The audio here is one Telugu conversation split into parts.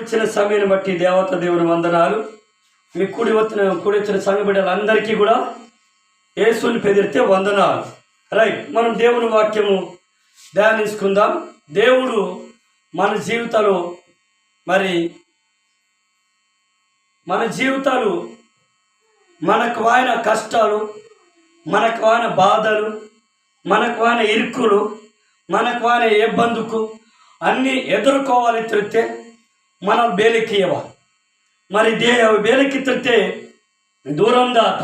ఇచ్చిన సమయాన్ని బట్టి దేవుని వందనాలు. మీ కూడి వచ్చిన సంఘ బిడ్డలందరికీ కూడా యేసుని పెదిరితే వందనాలు. రైట్, మనం దేవుని వాక్యము ధ్యానించుకుందాం. దేవుడు మన జీవితాలు మనకు ఆయన కష్టాలు, మనకు ఆయన బాధలు, మనకు ఆయన ఇరుకులు, మనకు ఆయన ఇబ్బందుకు అన్నీ ఎదుర్కోవాలి. తిరిగితే మనం బేలికియవాలి. మరి బేలికిత్తే దూరం దాత,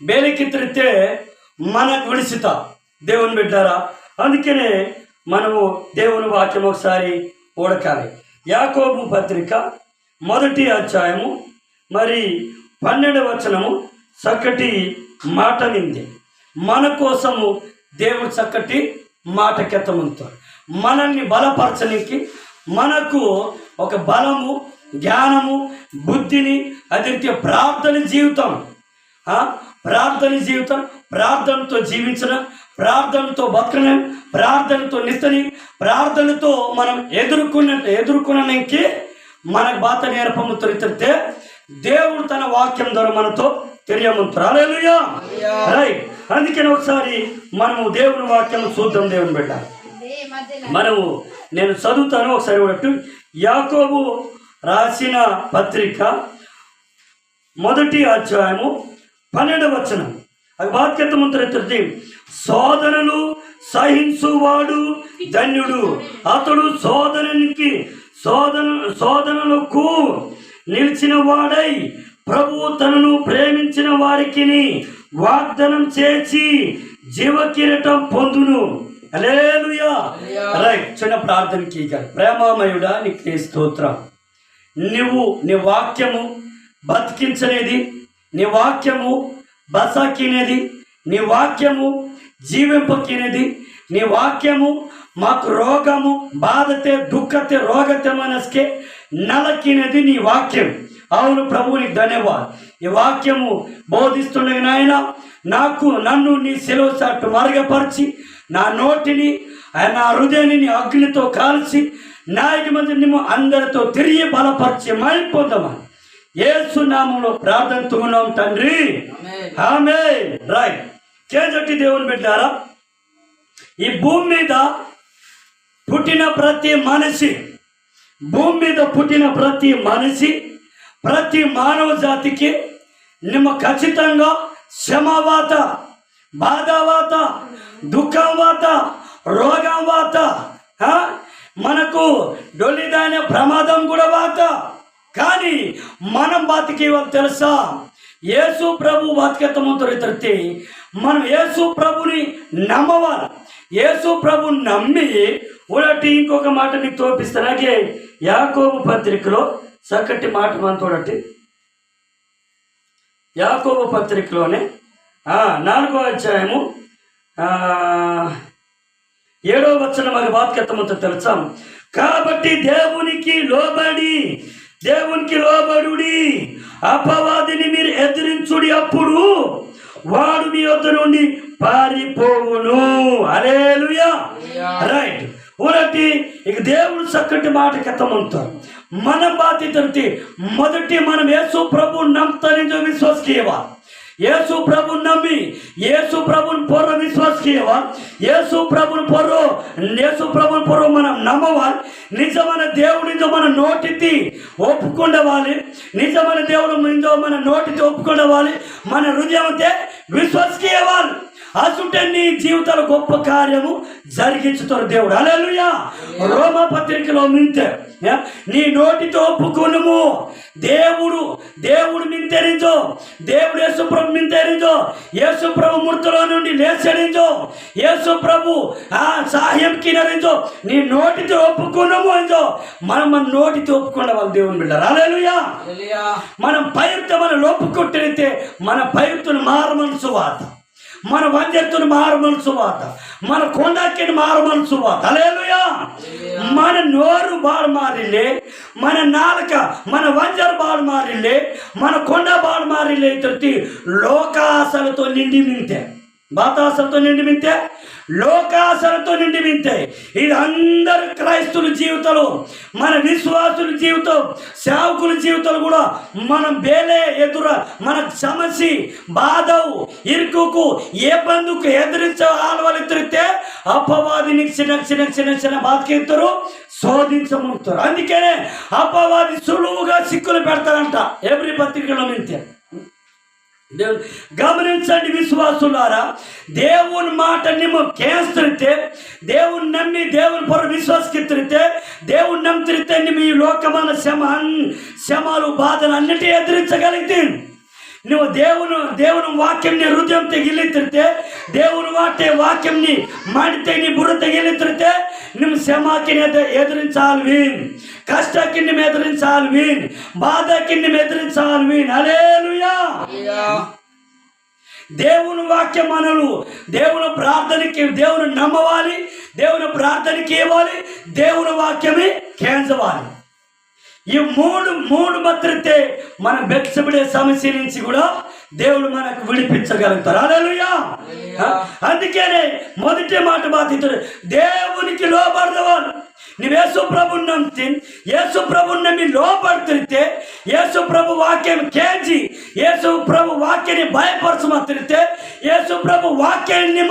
బేలికిత్తే మనకు విడిసిత దేవుని బిడ్డారా. అందుకనే మనము దేవుని వాక్యం ఒకసారి ఓడకాలి. యాకోబు పత్రిక 1వ అధ్యాయము 12వ వచనము చక్కటి మాట వింది. మన కోసము దేవుడు చక్కటి మాట కెత్తముంటాడు. మనల్ని బలపరచడానికి మనకు ఒక బలము, జ్ఞానము, బుద్ధిని, అదే ప్రార్థన జీవితం, ప్రార్థనతో జీవించడం, ప్రార్థనతో బతకడం, ప్రార్థనతో నిస్తని, ప్రార్థనతో మనం ఎదుర్కొనడానికి మనకు బాత నేర్పము తొలితే దేవుడు తన వాక్యం ద్వారా మనతో తెలియమంటారు. హల్లెలూయా. రైట్, అందుకని ఒకసారి మనము దేవుని వాక్యం చూద్దాం. దేవుని బిడ్డ, నేను చదువుతాను ఒకసారి కూడా. యాకోబు రాసిన పత్రిక 1వ అధ్యాయము 12వ వచనం. అది వాక్యముంతరెత్తి, శోధనలు సహించువాడు ధన్యుడు, అతడు శోధనలకు నిలిచిన వాడై ప్రభువు తనను ప్రేమించిన వారికి వాగ్దానం చేసి జీవకిరీటం పొందును. హల్లెలూయా. రైట్, చిన్న ప్రార్థనకి. ప్రేమామయుడా, నీకు స్తోత్రం. నీ వాక్యము బతికించనేది, నీ వాక్యము బసాకినేది, నీ వాక్యము జీవింపకినేది, నీ వాక్యము మాకు రోగము, బాధతే, దుఃఖతే, రోగతే మనస్కే నలకినది నీ వాక్యం. అవును ప్రభు, నీకు ధన్యవాదాలు. ఈ వాక్యము బోధిస్తుండగా నాయన నన్ను నీ సెలవు చాటు మరుగపరిచి, నా నోటిని నా హృదయాన్ని నీ అగ్నితో కాల్చి, నాయకు మధ్య నిన్ను అందరితో తిరిగి బలపరిచి మైపోదామని యేసు నామంలో ప్రార్థనతో ఉన్నాం తండ్రి, ఆమేన్. రైట్, కేజట్టి దేవుని బిడ్డారా, ఈ భూమి మీద పుట్టిన ప్రతి మనిషి, ప్రతి మానవ జాతికి ఖచ్చితంగా శ్రమవాత, బాధవాత, దుఃఖవాత, రోగం, మనకు డొల్లిదాన ప్రమాదం కూడా వాత. కానీ మనం బతికి తెలుసా? యేసు ప్రభు బతికెత్తమంతో తరితే మనం యేసు ప్రభుని నమ్మవాలి. యేసు ప్రభుని నమ్మి ఒకటి ఇంకొక మాట నీకు తోపిస్తాను. అలాగే యాకోబు పత్రికలో చక్కటి మాట మనం చూడండి. యాకోబు పత్రికలోనే 4వ అధ్యాయము 7వ వచనం అది వాక్యత్వంతో తెలుసా? కాబట్టి దేవునికి లోబడుడి, అపవాదిని మీరు ఎదిరించుడి, అప్పుడు వాడు మీ వద్ద నుండి పారిపోవును. హల్లెలూయా. రైట్, ఒకటి ఇక దేవుడు చక్కటి మాట కెత్తమంటారు. మన బాధ్యత మొదటి మనం యేసు ప్రభు నమ్ముతానిజో విశ్వాస కియవా. యేసు ప్రభుని నమ్మి యేసు ప్రభుని పొర్ర విశ్వాస కియవా. యేసు ప్రభుని పొర్ర మనం నమ్మవాలి. నిజమైన దేవుడితో మన నోటికి ఒప్పుకుండవాలి. నిజమైన దేవుడు మన నోటితో ఒప్పుకుండవాలి. మన హృదయంతో విశ్వాస కియవాలి. అసుంటే నీ జీవితాల గొప్ప కార్యము జరిగించుతారు దేవుడు. హల్లెలూయా. రోమా పత్రికలో మింతే నీ నోటితో ఒప్పుకొనుము, దేవుడు మింతెరించో, దేవుడు యేసు ప్రభు మింతెరించో, యేసు ప్రభు మృతులో నుండి లేచరించో, యేసు ప్రభు సహాయం కినరించో, నీ నోటితో ఒప్పుకొనుము అంచో. మన నోటితో ఒప్పుకున్న వాళ్ళు దేవుని బిడ్డలు. హల్లెలూయా. మనం పైరుతో మనం ఒప్పుకొట్టితే మన పైరుతును మారమనసు వాత, మన వంజర్తును మారమనసు వాత, మన కొండకిని మారమనసు వాత. హల్లెలూయా. మన నోరు బాడు మారిలే, మన నాలుక, మన వంజర్ బాడు మారిలే, మన కొండ బాడు మారిలే. లోకాశలతో నిండి మింతే బాతాసలతో నిండి వింతే, లోకాసలతో నిండి వింతే. ఇది అందరు క్రైస్తుల జీవితంలో, మన విశ్వాసుల జీవితం, సేవకుల జీవితాలు కూడా మనం బేలే మన సమస్య బాధవు ఇరుకుకు ఏ బంధుకు ఎదిరించే ఆల్వాళ్ళు తిరిగితే అపవాదిని చిన్న చిన్న చిన్న చిన్న బాధకెత్తారు, శోధించముతారు. అందుకనే అపవాది సులువుగా సిక్కులు పెడతారంట. ఎవరి పత్రికలో నింతే గమనించండి విశ్వాసులారా, దేవుని మాట నిమ్మ కేంద్రితే, దేవుని నమ్మి దేవుని పొర విశ్వాసకిత్తిరితే, దేవుని నమ్మితే నిమ్మ ఈ లోకమైన శ్రమలు బాధలు అన్నిటి ఎదిరించగలిగితే, నువ్వు దేవుని వాక్యంని హృదయం తెగిలితే, దేవుని వాక్యంని మాడితే నీ బుర్ర తెగిలితే, నువ్వు శ్రమకి ఎదిరించాలి, కష్టకి నువ్వు ఎదిరించాలి, బాధకి నువ్వు ఎదిరించాలి. హల్లెలూయా. దేవుని వాక్యం అనలు, దేవుని ప్రార్థనకి దేవుని నమ్మవాలి, దేవుని ప్రార్థనకి ఇవ్వాలి, దేవుని వాక్యమే కేంద్రవాలి. ఈ మూడు భద్రతే మన బెచ్చబడే సమస్య నుంచి కూడా దేవుడు మనకు విడిపించగలుగుతారు. హల్లెలూయా. అందుకనే మొదటి మాట బాధితుడు దేవునికి లోబడదవాళ్ళు. నువ్వు యేసు ప్రభుని నమ్మితే, యేసు ప్రభుని నమ్మి లోపడుతుంటే, యేసు ప్రభు వాక్యం కేంచి యేసు ప్రభు వాక్యాన్ని భయపరచమతిరితే, యేసు ప్రభు వాక్యాన్ని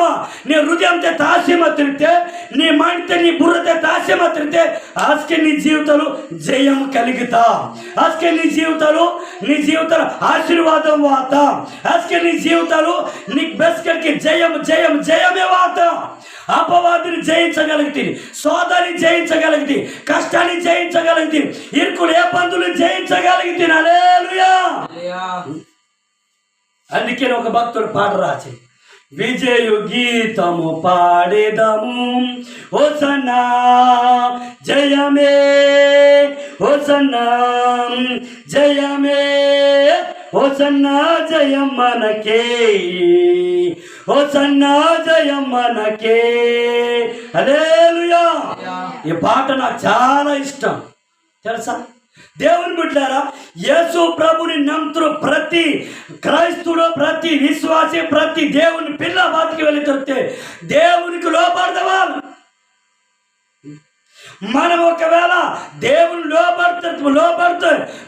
నీ హృదయంతో తాసిమతిరితే, నీ మైండ్తో నీ బుర్రతో తాసిమతిరితే, ఆస్కే నీ జీవితంలో జయం కలిగితా, ఆస్కే నీ జీవితంలో ఆశీర్వాదం వాత, ఆస్కే నీ జీవితంలో నీ బెస్కర్కి జయం జయం జయమే వాత. అపవాదిని జయించగలిగితే, సోదరిని జయించగలిగితే, కష్టాన్ని జయించగలిగితే, ఇరుకులు ఏ బంధువులు జయించగలిగితే. హల్లెలూయా. అందుకే ఒక భక్తుడు పాట రాసి, విజయు గీతము పాడేదము, హోసన్నా జయమే, హోసన్నా జయమే, హోసన్నా జయం మనకే, హోసన్నా జయం మనకే. హల్లెలూయా. ఈ పాట నాకు చాలా ఇష్టం తెలుసా. దేవుని బిడ్డలారా, యేసు ప్రభుని నమ్ముతున్న ప్రతి క్రైస్తుడు, ప్రతి విశ్వాసి, ప్రతి దేవుని పిల్ల బతికి వెళితే దేవునికి లోపడదవాళ్ళు. మనం ఒకవేళ దేవుని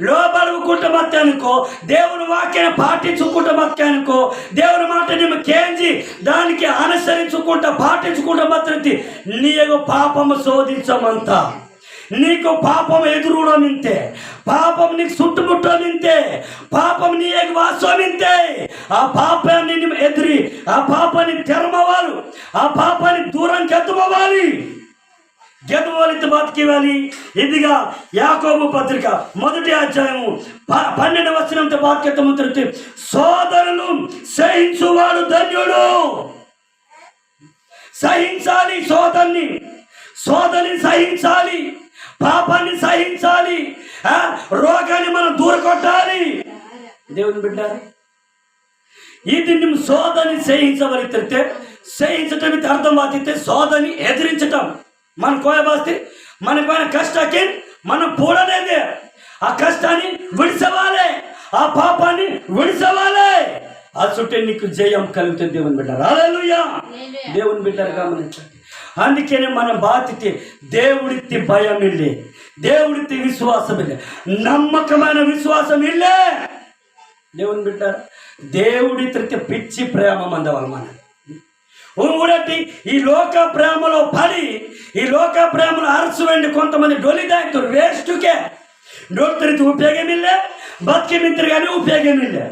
లోపడుకుంటూ బతానుకో, దేవుని వాక్యాన్ని పాటించుకుంటూ బతానుకో, దేవుని మాట మేము కేంచి దానికి అనుసరించుకుంటా పాటించుకుంటూ బతి, నీకు పాపము శోధించమంతా, నీకు పాపం ఎదురుడం ఇంతే, పాపం నీకు చుట్టుముట్టం ఇంతే, పాపం నీ వాసం ఇంతే. ఆ పాపాన్ని ఎదిరి ఆ పాపాన్ని తెరమవాలి, ఆ పాపాన్ని దూరం గెత్తమవాలి, గెతవలిత బతికివాలి. ఇదిగా యాకోబు పత్రిక 1వ అధ్యాయము 12వ వచనంతో వాక్యము తిరిగి, సోదరులు సహించువాడు ధన్యుడు. సహించాలి, సోదరిని సహించాలి, పాపాన్ని సహించాలి, రోగాన్ని మనం దూరకొట్టాలి. దేవుని బిడ్డ, ఇది నువ్వు సోదరిని సహించవలితే, సహించటం అర్థం వాదితే సోదరిని ఎదిరించటం. మన కోయబాస్తి మన పైన కష్టానికి మనం పూడలేదే, ఆ కష్టాన్ని విడిసవాలి, ఆ పాపాన్ని విడిసవాలి, ఆ చుట్టే నీకు జయం కలుగుతుంది. దేవుని బిడ్డారు. హల్లెలూయా. దేవుని బిడ్డారు గమనించండి. అందుకనే మనం బాధ్యత దేవుడికి భయం ఇల్లే, దేవుడికి విశ్వాసం ఇల్లే, నమ్మకమైన విశ్వాసం ఇల్లే. దేవుని బిడ్డారు, దేవుడి తిరిగి పిచ్చి ప్రేమ మందవాలి. మన ఊడటి ఈ లోక ప్రేమలో పడి, ఈ లోక ప్రేమలో అరచువండి కొంతమంది డొలిదాయితురు, వేస్టుకే డొలితరితో ఉపయోగమిల్లే, బతికి మిత్రు కానీ ఉపయోగమిల్లే.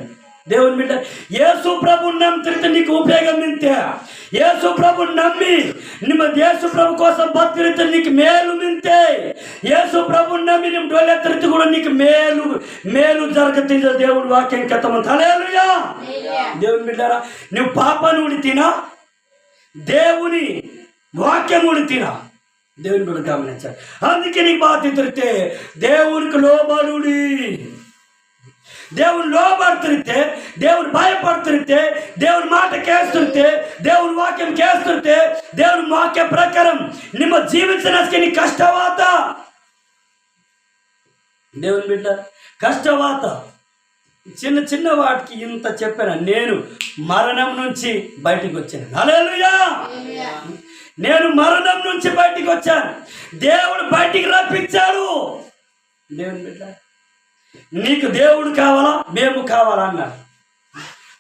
దేవుని బిడ్డ, యేసు ప్రభు నమ్మితే నీకు ఉపయోగం మింతే, యేసు ప్రభు నమ్మి ನಿಮ್ಮ యేసు ప్రభు కోసం బతికితే నీకు మేలు మింతే, యేసు ప్రభు నమ్మి ನಿಮ್ಮ డొలెత్తరితే కూడా నీకు మేలు జరుగుతుంది. దేవుడి వాక్యం కథమంత. హల్లెలూయా. దేవుని బిడ్డారా, నువ్వు పాపాన్ని ఉడితినా, దేవుని వాక్యం ఉడితినా, దేవుని బిడ్డ గమనించాలి. అందుకే నీకు బాధ్యత దేవునికి లోబడుడి. దేవుని లోబడుతుంటే, దేవుని భయపడుతుంటే, దేవుని మాట కేస్తుంటే, దేవుని వాక్యం కేస్తుంటే, దేవుని వాక్య ప్రకారం ನಿಮ್ಮ జీవించడానికి నీ కష్టవాత. దేవుని బిడ్డ, కష్టవాత చిన్న చిన్న వాటికి ఇంత చెప్పాను నేను. మరణం నుంచి బయటికి వచ్చాను. హల్లెలూయా. నేను మరణం నుంచి బయటికి వచ్చాను. దేవుడు బయటికి రప్పించాడు. దేవుని బిడ్డ, నీకు దేవుడు కావాలా, మేము కావాలా అన్నారు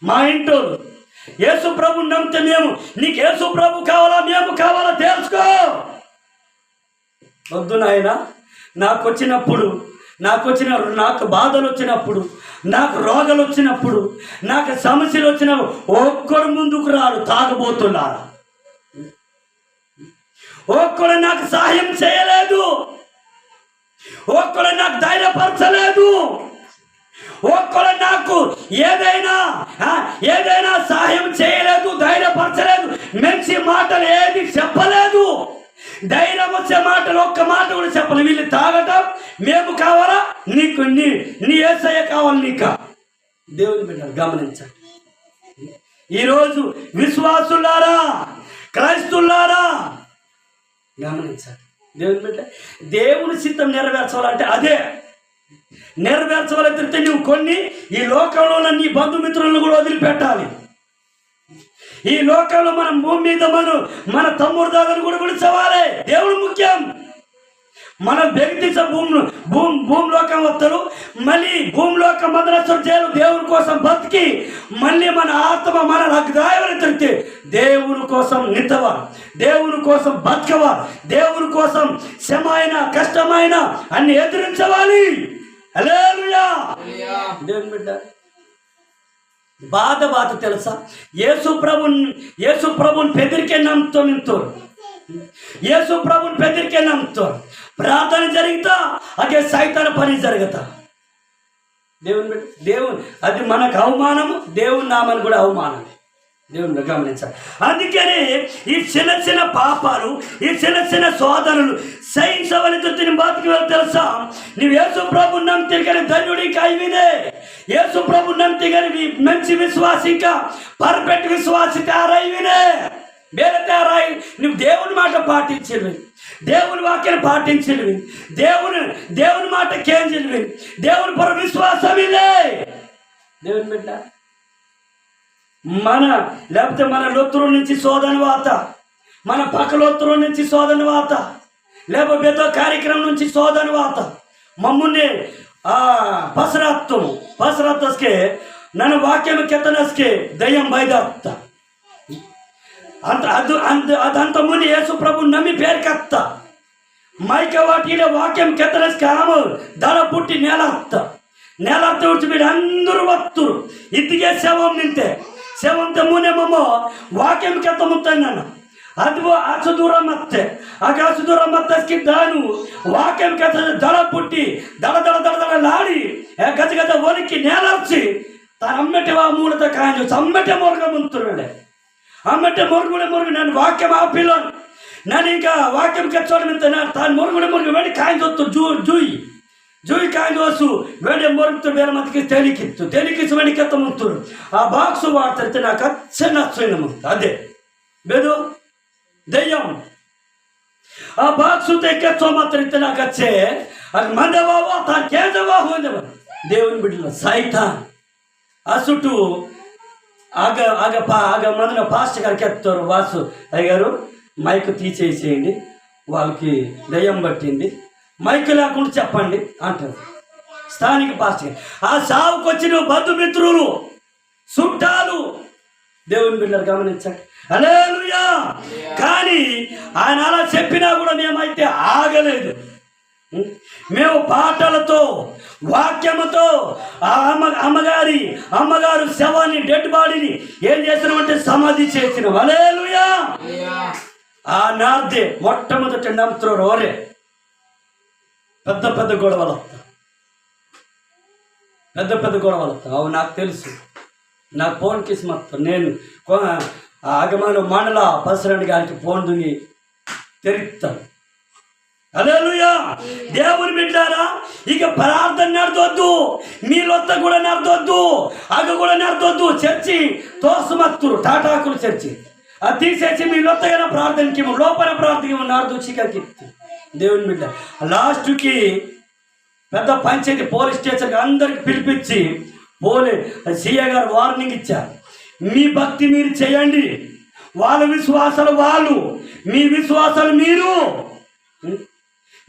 మా ఇంట్లో. యేసు ప్రభు నమ్మితే మేము, నీకు యేసు ప్రభు కావాలా, మేము కావాలా తెలుసుకో. వద్దు నాయన, నాకు బాధలు వచ్చినప్పుడు, నాకు రోగాలు వచ్చినప్పుడు, నాకు సమస్యలు వచ్చినప్పుడు ఒక్కడు ముందుకు రాడు. తాగబోతున్నారా? ఒక్కడు నాకు సహాయం చేయలేదు, ఒక్కడు నాకు ధైర్యపరచలేదు, ఒక్కడు నాకు ఏదైనా సహాయం చేయలేదు, ధైర్యపరచలేదు, మంచి మాటలు ఏది చెప్పలేదు, ధైర్యం వచ్చే మాటలు ఒక్క మాట కూడా చెప్పలేదు. వీళ్ళు తాగటం మేము కావాలా, నీకు నీ యేసయ్య కావాలి నీకు. దేవుని బిడ్డలు గమనించండి. ఈరోజు విశ్వాసులారా, క్రైస్తులారా గమనించండి. దేవుని బిడ్డ, దేవుని చిత్తం నెరవేర్చాలంటే అదే నెరవేర్చవలైతే నువ్వు కొన్ని ఈ లోకంలో నీ బంధుమిత్రులను కూడా వదిలిపెట్టాలి. ఈ లోకంలో మనం భూమి మీద మన తమ్ముడు దాదాను కూడా విడిచవాలి. దేవుడు ముఖ్యం. మన వ్యక్తిగత భూమిలోకం వస్తారు, మళ్ళీ భూమిలోకం మదనస్సులు చేయలు దేవుని కోసం బతికి మళ్ళీ మన ఆత్మ మన దాయవని తిరిగితే దేవుని కోసం నితవా, దేవుని కోసం బతకవా, దేవుని కోసం శ్రమైన కష్టమైన అన్ని ఎదిరించవాలి. హల్లెలూయా. దేవుని బిడ్డ, బాధ తెలుసా? యేసు ప్రభుని పెదిరికే నమ్ముతారు, యేసు ప్రభుని పెదిరికే నమ్ముతారు. ప్రార్థన జరుగుతా అదే సైతాన పని జరుగుతా. దేవుని అది మనకు అవమానము, దేవుని నామానికి కూడా అవమానం. దేవుని గమనించాలి. అందుకని ఈ చిన్న పాపాలు, ఈ చిన్న శోధనలు సహించవలసి బాతికి వెళ్ళి తెలుసా? నువ్వు యేసు ప్రభు నమ్మితే కానీ ధన్యుడి కాయిదే. యేసు ప్రభు నమ్మితే కానీ మంచి విశ్వాసి, ఇంకా పర్ఫెక్ట్ విశ్వాసి తయారైవినే. వేరే తయారై నువ్వు దేవుని మాట పాటించినవి, దేవుని వాక్యాన్ని పాటించినవి, దేవుని మాట కేంద్రివి, దేవుని పర విశ్వాసమిలే. దేవుని బిడ్డ, లేకపోతే మన లొత్తురు నుంచి శోధన వాత, మన పక్క లొత్తురు నుంచి శోధన వాత, లేకపోతే ఏదో కార్యక్రమం నుంచి శోధన వాత మమ్మల్ని పసరాత్తస్కే నన్ను వాక్యం కెత్తనస్కే దయ్యం బయదత్త అదంత ముందు యేసు ప్రభు నమ్మి పేరుకెత్త మైక వాటిలో వాక్యం కెత్తనస్కే ఆమె దళ పుట్టి నేలత్త విడిచి మీరు అందరూ వత్తురు ఇదిగే శవం నింతే శవంత మునేమో వాక్యం కెత్త ముత్తాను నన్ను ಅದು ಆಚು ದೂರ ಮತ್ತೆ ಆಕಾಶು ದೂರ ಮತ್ತಸ್ಕಿ ದಾನು ವಾಕ್ಯಂ ಕಥ ದಳ ಪುಟ್ಟಿ ದಳ ಲಾಡಿ ಗಜ ಒನಕ್ಕಿ ನೇಲರ್ಚಿ ತಾನು ಅಮ್ಮೆಟ್ಟೆ ಮೂಲತ ಕಾಂಜು ಅಮ್ಮೆಟ್ಟೆ ಮೊರ್ಗ ಮುಂತುರುಡೆ ಅಮ್ಮೆಟ್ಟೆ ಮೊರ್ಗುಡೆ ನಾನು ವಾಕ್ಯಂ ಆಪಿಲ್ಲ ನಾನೀಗ ವಾಕ್ಯಂ ಕೆಚ್ಚೋಡ ನಿಂತ ತಾನು ಮೊರ್ಗುಡೆ ಬೇಡಿ ಕಾಂಜೊತ್ತು ಜೂಯಿ ಕಾಂಜೋಸು ಬೇಡ ಮೊರಗ್ತು ಬೇರೆ ಮತ್ತಿಗೆ ತೇಲಿಕಿತ್ತು ಬೇಡಿ ಕೆತ್ತ ಮುಂತುರು ಆ ಬಾಕ್ಸು ಮಾಡ್ತಿರ್ತೆ నాకు అచ్చ నచ్చ అదే ಬೇದು దయ్యం ఆ బాక్సు తెచ్చో మాత్రం నాకు వచ్చే అది మందవావో తాకేదవా హోదవ దేవుని బిడ్డల సైతాన్ అసుటు ఆగ మందున పాస్టర్ గారికి ఎత్తారు వాసు అయ్యారు మైక్ తీసేసేయండి వాళ్ళకి దయ్యం పట్టింది మైక్ లేకుండా చెప్పండి అంటారు స్థానిక పాస్టర్. ఆ సావుకు వచ్చిన బంధుమిత్రులు చుట్టాలు దేవుని బిడ్డలు గమనించండి. హల్లెలూయా. కానీ ఆయన అలా చెప్పినా కూడా మేమైతే ఆగలేదు. మేము పాటలతో వాక్యముతో అమ్మగారు శవాన్ని డెడ్ బాడీని ఏం చేసినామంటే సమాధి చేసినాం. హల్లెలూయా. ఆ నాదే మొట్టమొదటి నమ్ముతారు ఓరే పెద్ద గొడవలు వస్తాయి అవు నాకు తెలుసు. నాకు ఫోన్ కేసు మొత్తం నేను ఆగమన మండల ప్రెసిడెంట్ గారికి ఫోన్ దుని తెరుస్తాను. హల్లెలూయా. దేవుని బిడ్డారా, ఇక ప్రార్థన నడదొద్దు, మీలొత్త కూడా నడదొద్దు, కూడా నడదొద్దు. చర్చి తోసమత్తురు టాటాకులు చర్చి అది తీసేసి మీలొత్తగా ప్రార్థనకి లోపల ప్రార్థన నడదు చికకి. దేవుని బిడ్డ లాస్ట్కి పెద్ద పంచాయతీ పోలీస్ స్టేషన్కి అందరికి పిలిపించి సిఐ గారు వార్నింగ్ ఇచ్చారు. మీ భక్తి మీరు చేయండి, వాళ్ళ విశ్వాసాలు వాళ్ళు, మీ విశ్వాసాలు మీరు,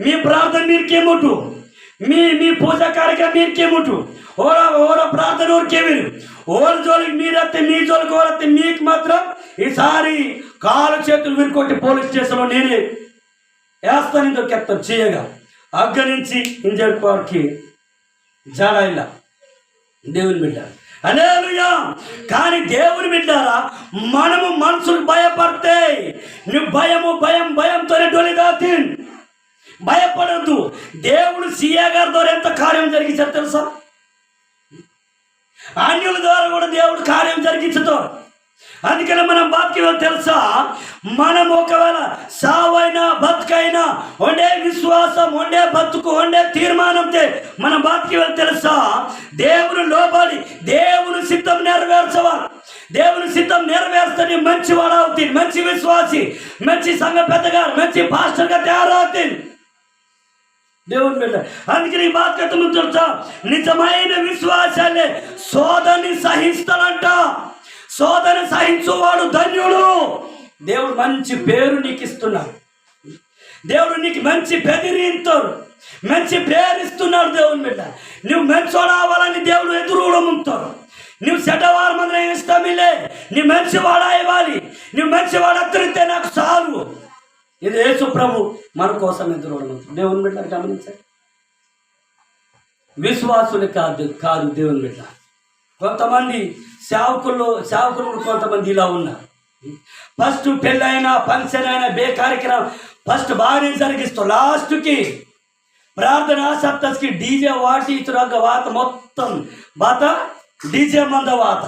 మీ ప్రార్థన మీరుకేముట్టు, మీ పూజ కార్యక్రమం మీరుకేముట్టు, ఓర ప్రార్థన ఊరికేమిరు, ఓర జోలికి మీరైతే మీ జోలికి ఓరైతే మీకు మాత్రం ఈసారి కాలు చేతులు విరుకొట్టి పోలీస్ స్టేషన్లో నేనే వేస్తాను దొక్కేస్తాను చేయగా అగ్గ నుంచి ఇంజర్ వారికి జాడా ఇలా దేవుని బిడ్డ. హల్లెలూయా. కానీ దేవుని బిడ్డారా, మనము మనుషులు భయపడితే నువ్వు భయంతోనే డొలిదాతి, భయపడద్దు. దేవుడు సీఏ గారి ద్వారా ఎంత కార్యం జరిగించారు తెలుసా? అన్యుల ద్వారా కూడా దేవుడు కార్యం జరిగించుతారు. అందుకని మనం బతికి తెలుసా, మనం ఒకవేళ సావైనా బతుకైనా ఉండే విశ్వాసం, ఉండే బతుకు, ఉండే తీర్మానంతో మనం బతికి తెలుసా, దేవుని లోబడి దేవుని సిద్ధం నెరవేర్చవాలి. దేవుని సిద్ధం నెరవేర్స్తే మంచివాడు అవుతుంది, మంచి విశ్వాసి, మంచి సంఘ పెద్దగారు, మంచి పాస్టర్గా తయారవుతుంది దేవుని బిడ్డ. అందుకని ఈ బాధ్యత తెలుసా, నిజమైన విశ్వాసాలే శోధని సహిస్తాడంట. శోధన సహించువాడు ధన్యుడు. దేవుడు మంచి పేరు నీకు ఇస్తున్నాడు, దేవుడు నీకు మంచి బెదిరిస్తాడు, మంచి పేరు ఇస్తున్నాడు దేవుని బిడ్డ. నువ్వు మంచోడు అవ్వాలని దేవుడు ఎదురు ఉంటాడు. నువ్వు చెడ్డవారు మంది ఇష్టమిలే, నీ మంచివాడా ఇవ్వాలి, నువ్వు మంచివాడు అత్తరితే నాకు చాలు. ఇది యేసు ప్రభు మన కోసం ఎదురు దేవుని బిడ్డ. గమనించండి, విశ్వాసులు కాదు దేవుని బిడ్డ. కొంతమంది సేవకులు కొంతమంది ఇలా ఉన్నారు. ఫస్ట్ పెళ్ళైనా ఫంక్షన్ అయినా కార్యక్రమం ఫస్ట్ బాగానే జరిగిస్తూ లాస్ట్కి ప్రార్థన సప్తస్కి డీజే వాటి ఇతరుగా వాత మొత్తం వాత డీజే మంద వాత.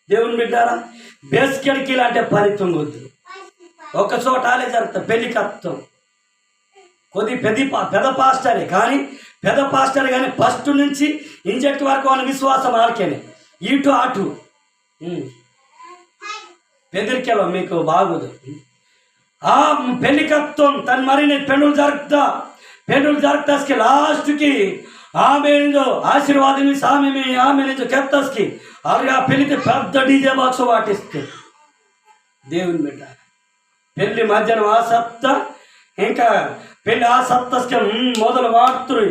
దేవుని బిడ్డారా, బేస్కెడికి ఇలాంటి పని తుంగొద్దు. ఒక చోట ఆలే జరుగుతుంది పెళ్లి కత్తం. కొద్ది పెద్ద పాస్టరే కానీ ఫస్ట్ నుంచి ఇంజెక్ట్ వరకు వాళ్ళ విశ్వాసం ఆడికేనే, ఇటు అటు బెదిరికెలో మీకు బాగోదు. ఆ పెళ్లి కత్తం తన మరి పెళ్ళులు జరుగుతాకి లాస్ట్కి ఆమె ఆశీర్వాదం ఆమె నుంచి కెత్తస్కి అలాగే ఆ పెళ్లికి పెద్ద డీజే బాక్స్ వాటిస్తే దేవుని బిడ్డ. పెళ్లి మధ్యాహ్నం ఆ సప్త, ఇంకా పెళ్లి ఆ సప్తస్కి మొదలు వాడుతురు,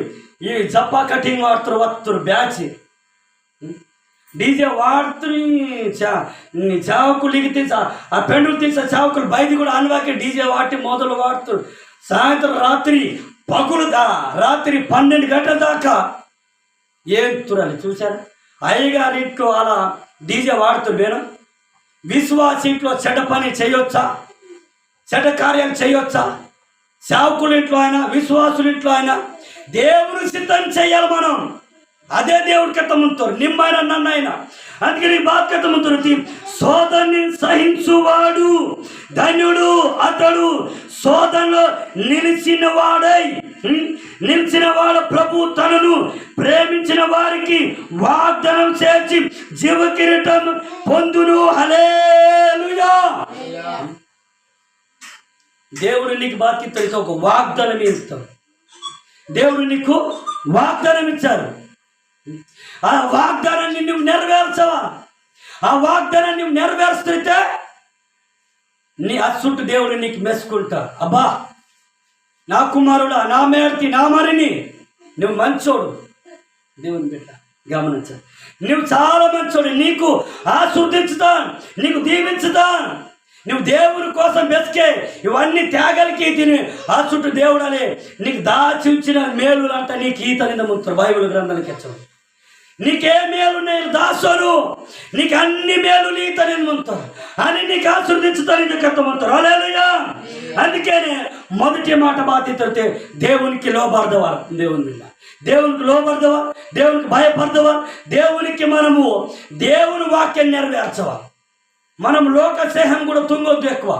ఈ జప్పా కటింగ్ వాడుతురు బ్యాచ్ డీజే వాడుతుని చావుకులు ఎగితే ఆ పెండులు తీసే చావుకులు బయట కూడా అనువాకి డీజే వాటి మొదలు వాడుతురు. సాయంత్రం రాత్రి 12 గంటల దాకా ఏం తురాలి చూసారా? అయ్యగారి ఇంట్లో అలా డీజే వాడుతురు. నేను విశ్వాస ఇంట్లో చెడ్డ పని చేయొచ్చా? చెడ్డ కార్యాలు చేయొచ్చా? సేవకుల ఇంట్లో అయినా విశ్వాసుల ఇంట్లో అయినా దేవుని సిద్ధం చేయాలి మనం. అదే దేవుడికి ఎత్తముంటారు, నిమ్మైన నన్నైనా. అందుకని బాధ్యతముంటుంది. శోధనని సహించువాడు ధన్యుడు, అతడు శోధనలో నిలిచిన వాడు ప్రభు తనను ప్రేమించిన వారికి వాగ్దానం చేసి జీవ కిరీటం పొందును. హల్లెలూయా. దేవుడు నీకు బాధ్యత ఒక వాగ్దానం ఇస్తాడు. దేవుడు నీకు వాగ్దానం ఇచ్చారు. ఆ వాగ్దానాన్ని నువ్వు నెరవేర్చవా? ఆ వాగ్దానాన్ని నువ్వు నెరవేరుస్తుంటే నీ అచ్చుంటు దేవుడు నీకు మెచ్చుకుంటా. అబ్బా నా కుమారుడా, నా మేడకి, నా మరిని నువ్వు మంచోడు. దేవుని బిడ్డ గమనించాలి, నువ్వు చాలా మంచోడు. నీకు ఆశీర్వదించుతా, నీకు దీవించుతా. నువ్వు దేవుని కోసం వెతికే ఇవన్నీ త్యాగాలకి తిని ఆ చుట్టూ దేవుడు అనే నీకు దాచి ఉంచిన మేలు అంట నీకు ఈతనింద ముంతారు. బైబిల్ గ్రంథానికి వచ్చావు. నీకే మేలు నేను దాసోను, నీకు అన్ని మేలు ఈతనింద ముంతారు అని నీకు ఆశీర్వదించుతాను కత్తమంటారు. హల్లెలూయా. అందుకనే మొదటి మాట బాధ్యత దేవునికి లోబడదవా. దేవునికి లోబడదవా, దేవునికి భయపడదవా, దేవునికి మనము దేవుని వాక్యాన్ని నెరవేర్చవా. మనం లోకసేహం కూడా తుంగొద్దు. ఎక్కువ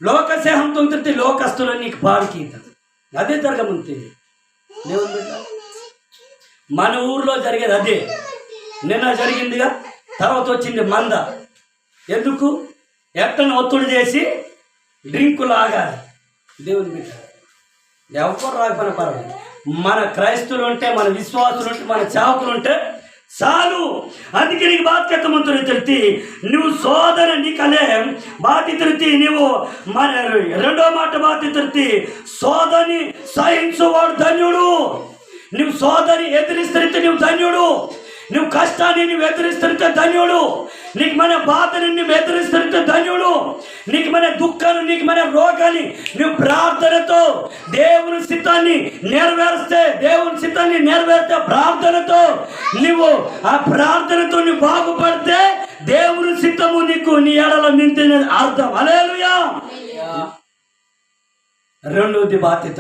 లోకసేహం తుంగితే లోకస్తులు నీకు పాడికి అదే జరగముంటుంది. దేవుని బిడ్డ, మన ఊర్లో జరిగేది అదే. నిన్న జరిగిందిగా, తర్వాత వచ్చింది మంద. ఎందుకు? ఎట్టను ఒత్తిడి చేసి డ్రింకులు ఆగాలి. దేవుని బిడ్డ, ఎవరు రాకపోయినా పర్వాలేదు. మన క్రైస్తువులు ఉంటే, మన విశ్వాసులు ఉంటే, మన చావుకులు ఉంటే చాలు. అందుకే నీకు బాధ్యతమంతులు తిరిగి నువ్వు సోదర నీకలే బాధ్యతృతి నువ్వు మన రెండో మాట బాధ్యతృతి సోదరిని సహించువాడు ధన్యుడు. నువ్వు సోదరి ఎదిరిస్తే నువ్వు ధన్యుడు. నువ్వు కష్టాన్ని నువ్వు ఎదిరిస్తే ధన్యుడు. నీకు మన బాధని నువ్వు ఎదిరిస్తే ధన్యుడు. నీకు మన దుఃఖాన్ని నీకు మన రోగాన్ని నువ్వు ప్రార్థనతో దేవుని చిత్తాన్ని నెరవేరిస్తే ప్రార్థనతో నువ్వు ఆ ప్రార్థనతో నువ్వు బాగుపడితే దేవుని చిత్తము నీకు నీ ఎడల మించిన అర్థం. హల్లెలూయా. రెండవది బాధ్యత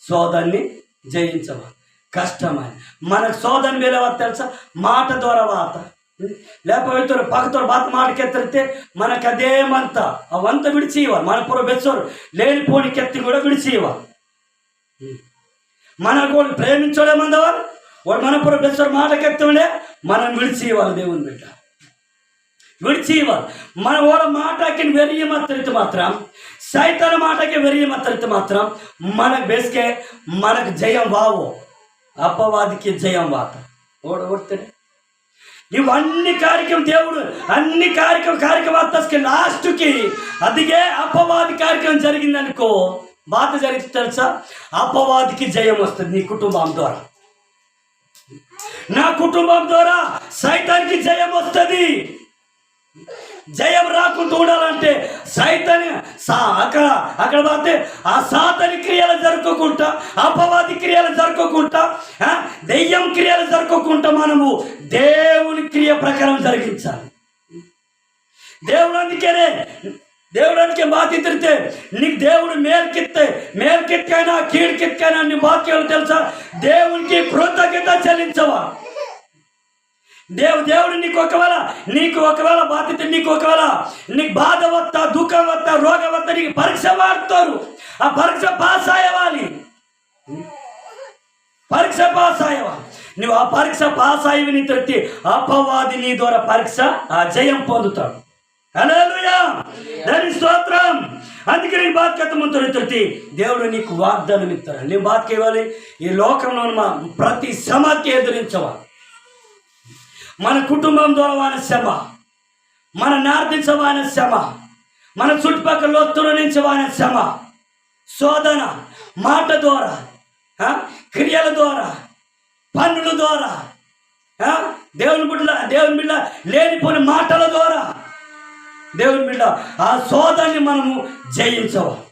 సోదరిని జయించవాలి. కష్టమని మనకు సోదరిని వేరేవారు తెలుసా? మాట ద్వారా వాత, లేకపోతే పక్కతో బాత మాటకెత్తితే మనకు అదేమంతా అవంత విడిచి ఇవ్వాలి. మన పూర్వ బెచ్చోరు లేనిపోని కెత్తి కూడా విడిచి ఇవ్వాలి. మనకు ప్రేమించడేమందవారు వాడు మన పూర్వ బెచ్చోరు మాటకెత్తుండే మనం విడిచి ఇవ్వాలి. దేవుని బిడ్డ విడిచి ఇవ్వాలి. మన వాళ్ళ మాటకి వెరియమత్తరిత మాత్రం సైతాన మాటకి వెరియమత్తరిత మాత్రం మనకు బెస్కే మనకు జయం వావు, అపవాదికి జయం వాత ఓడగొడతాడు. ఇవన్నీ కార్యక్రమం దేవుడు అన్ని కార్యక్రమాత్మకి లాస్ట్కి అదిగే అపవాది కార్యక్రమం జరిగిందనుకో బాధ జరిగితే తెలుసా అపవాదికి జయం వస్తుంది. నీ కుటుంబం ద్వారా, నా కుటుంబం ద్వారా సైతానికి జయం వస్తుంది. జయం రాకుండా ఉండాలంటే సైతాన్ని అక్కడ పోతే ఆ సాతాని క్రియలు జరగకుండా, అపవాది క్రియలు జరగకుండా, దెయ్యం క్రియలు జరగకుండా మనము దేవుని క్రియ ప్రకారం జరిగించాలి. దేవుడానికి బాధ్యతే నీకు దేవుడు మేల్కెత్తైనా కీడుకెత్తైనా నీ బాధ్యతలు తెలుసా? దేవునికి కృతజ్ఞత చెల్లించవా? దేవుడు నీకు ఒకవేళ బాధ్యత నీకు బాధ వస్తా, దుఃఖం వస్తా, రోగం వస్తా, నీకు పరీక్ష వాడతారు. ఆ పరీక్ష పాస్ అయ్యేవాలి. నువ్వు ఆ పరీక్ష పాస్ అయ్యి తృప్తి అపవాది నీ ద్వారా పరీక్ష ఆ జయం పొందుతాడు. హల్లెలూయా, దాని స్తోత్రం. అందుకే నీ బాధ్యత ముందు తృప్తి దేవుడు నీకు వాగ్దానం ఇస్తాడు. నీ బాధ్యత ఇవ్వాలి. ఈ లోకంలో ప్రతి శ్రమకి ఎదురించవాలి. మన కుటుంబం ద్వారా వాన శ్రమ, మన నార్దించ వాన శ్రమ, మన చుట్టుపక్కల లోతుల నుంచి వాన శ్రమ, శోధన మాట ద్వారా, క్రియల ద్వారా, పన్నుల ద్వారా, దేవుని బిడ్డ లేనిపోయిన మాటల ద్వారా దేవుని బిడ్డ ఆ శోధనని మనము జయించవాలి.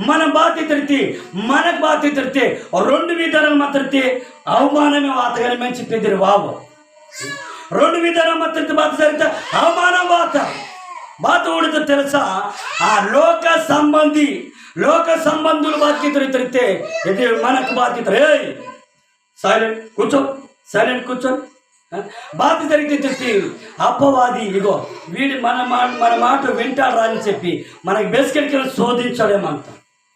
మన మనకు బాధ్యత రెండు విధానాలు మాత్రతే అవమానమే వాతగానే మంచి పెద్దరు వావు. రెండు విధానం మాత్రతే బాధ జరిగితే అవమానం బాత ఊడితే తెలుసా? ఆ లోక సంబంధులు బాధ్యత తిరిగితే ఇది మనకు బాధ్యత. సైలెంట్ కూర్చో బాధ జరిగితే చెప్తే అపవాది ఇగో వీడి మన మాట వింటాడు రా అని చెప్పి మనకి బెస్కెట్కి శోధించాడేమంత.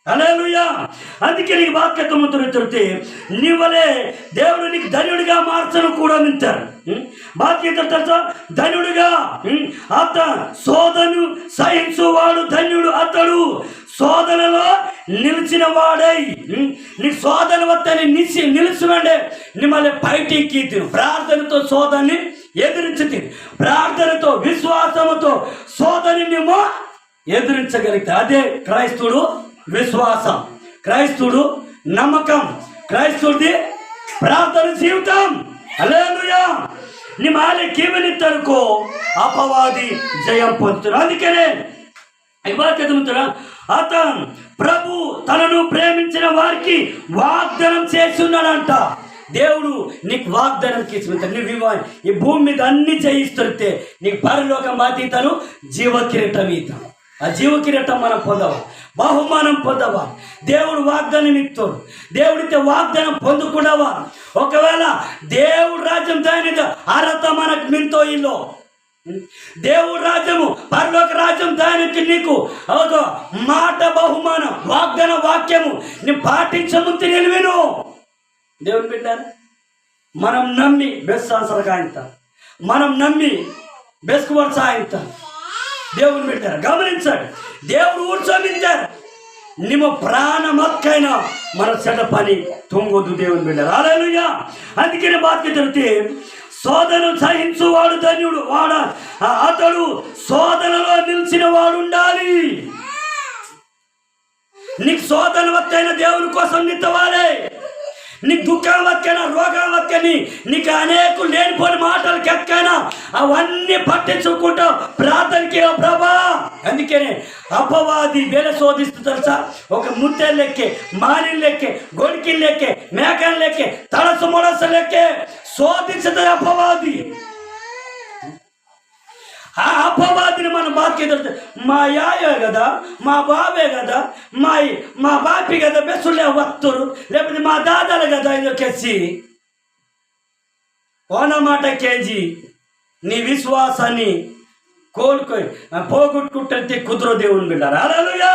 హల్లెలూయా. అందుకే నీకు బాధ్యతముతో తిరిగితే నీవలే దేవుడు నీకు ధన్యుడిగా మార్చను కూడా వింటారు. బాధ్యత తెలుసా? ధన్యుడిగా శోధను సహించువాడు ధన్యుడు అతడు. శోధనలో నిలిచిన వాడై నీ శోధన వద్దని నిలిచివండే మిమ్మల్ని బయటికి తిను. ప్రార్థనతో శోధనని ఎదిరించి ప్రార్థనతో విశ్వాసముతో శోధనని మేము ఎదిరించగలిగితే అదే క్రైస్తవుడు విశ్వాసం, క్రైస్తవుడు నమ్మకం, క్రైస్తవుడి ప్రార్థన జీవితం. హల్లెలూయా. నీ మాలి కీవలిత్తరుకో అపవాది జయం పొందుతారు. అందుకనే అతను ప్రభు తనను ప్రేమించిన వారికి వాగ్దానం చేసి ఉన్నాడంట. దేవుడు నీకు వాగ్దానం చేసి నువ్వు ఈ భూమి మీద అన్ని జయిస్తుంటే నీకు పరలోకం బాధ్యతను జీవ కిరీటం ఇద్దాం. ఆ జీవ కిరీటం మనం పొందవా, బహుమానం పొందవా? దేవుడు వాగ్దానం ఇస్తాడు. దేవుడితే వాగ్దానం పొందుకున్నావా? ఒకవేళ దేవుడు రాజ్యం దాని అర్హత మనకు మింతో ఇల్లు దేవుడు రాజ్యము పరలోక రాజ్యం దానికి నీకు ఒక మాట బహుమానం వాగ్దాన వాక్యము నీ పాటించముందు నిలివేను. దేవుని బిడ్డారు మనం నమ్మి బెస్సాసరకాయంత మనం నమ్మి బెస్కువర్ సాయంత దేవుని బిడ్డారు గమనించాడు. దేవుడు ఊర్చోమించారు. ನಿಮ್ಮ ಪ್ರಾಣ ಮಕ್ಕೈನ మన చెడ్డ పని తొంగొద్దు దేవుని బిడ్డ. హల్లెలూయా. అందుకనే బాధ్యత తెలితే శోధన సహించువాడు ధన్యుడు, అతడు శోధనలో నిలిచిన వాడు ఉండాలి. నీకు శోధన వక్కైన దేవుని కోసం నిత్తవాలే. నీకు దుఃఖం వక్కైనా, రోగం వక్కని, నీకు అనేక లేనిపోని మాటలకి ఎక్కైనా అవన్నీ పట్టించుకుంటా ప్రార్థనకి ప్రభా. అందుకనే అపవాది వేల శోధిస్తూ తెలుసా, ఒక ముత్తె లెక్కే, మాని లెక్కే, గొడికి లెక్కే, మేకన్ లెక్కే, తలసు మొడస లెక్కే శోధించదు అపవాది. ఆ అపవాదిని మనం బాధ్యత, మా యాయే కదా, మా బాబే కదా, మా బాపి కదా బెస్సులే వస్తురు, లేకపోతే మా దాదాలు కదా ఇదొకేసి ఓనమాట కేజీ నీ విశ్వాసాన్ని పోగొట్టుకుంటే కుదురు దేవుని బిడ్డారు. హల్లెలూయా.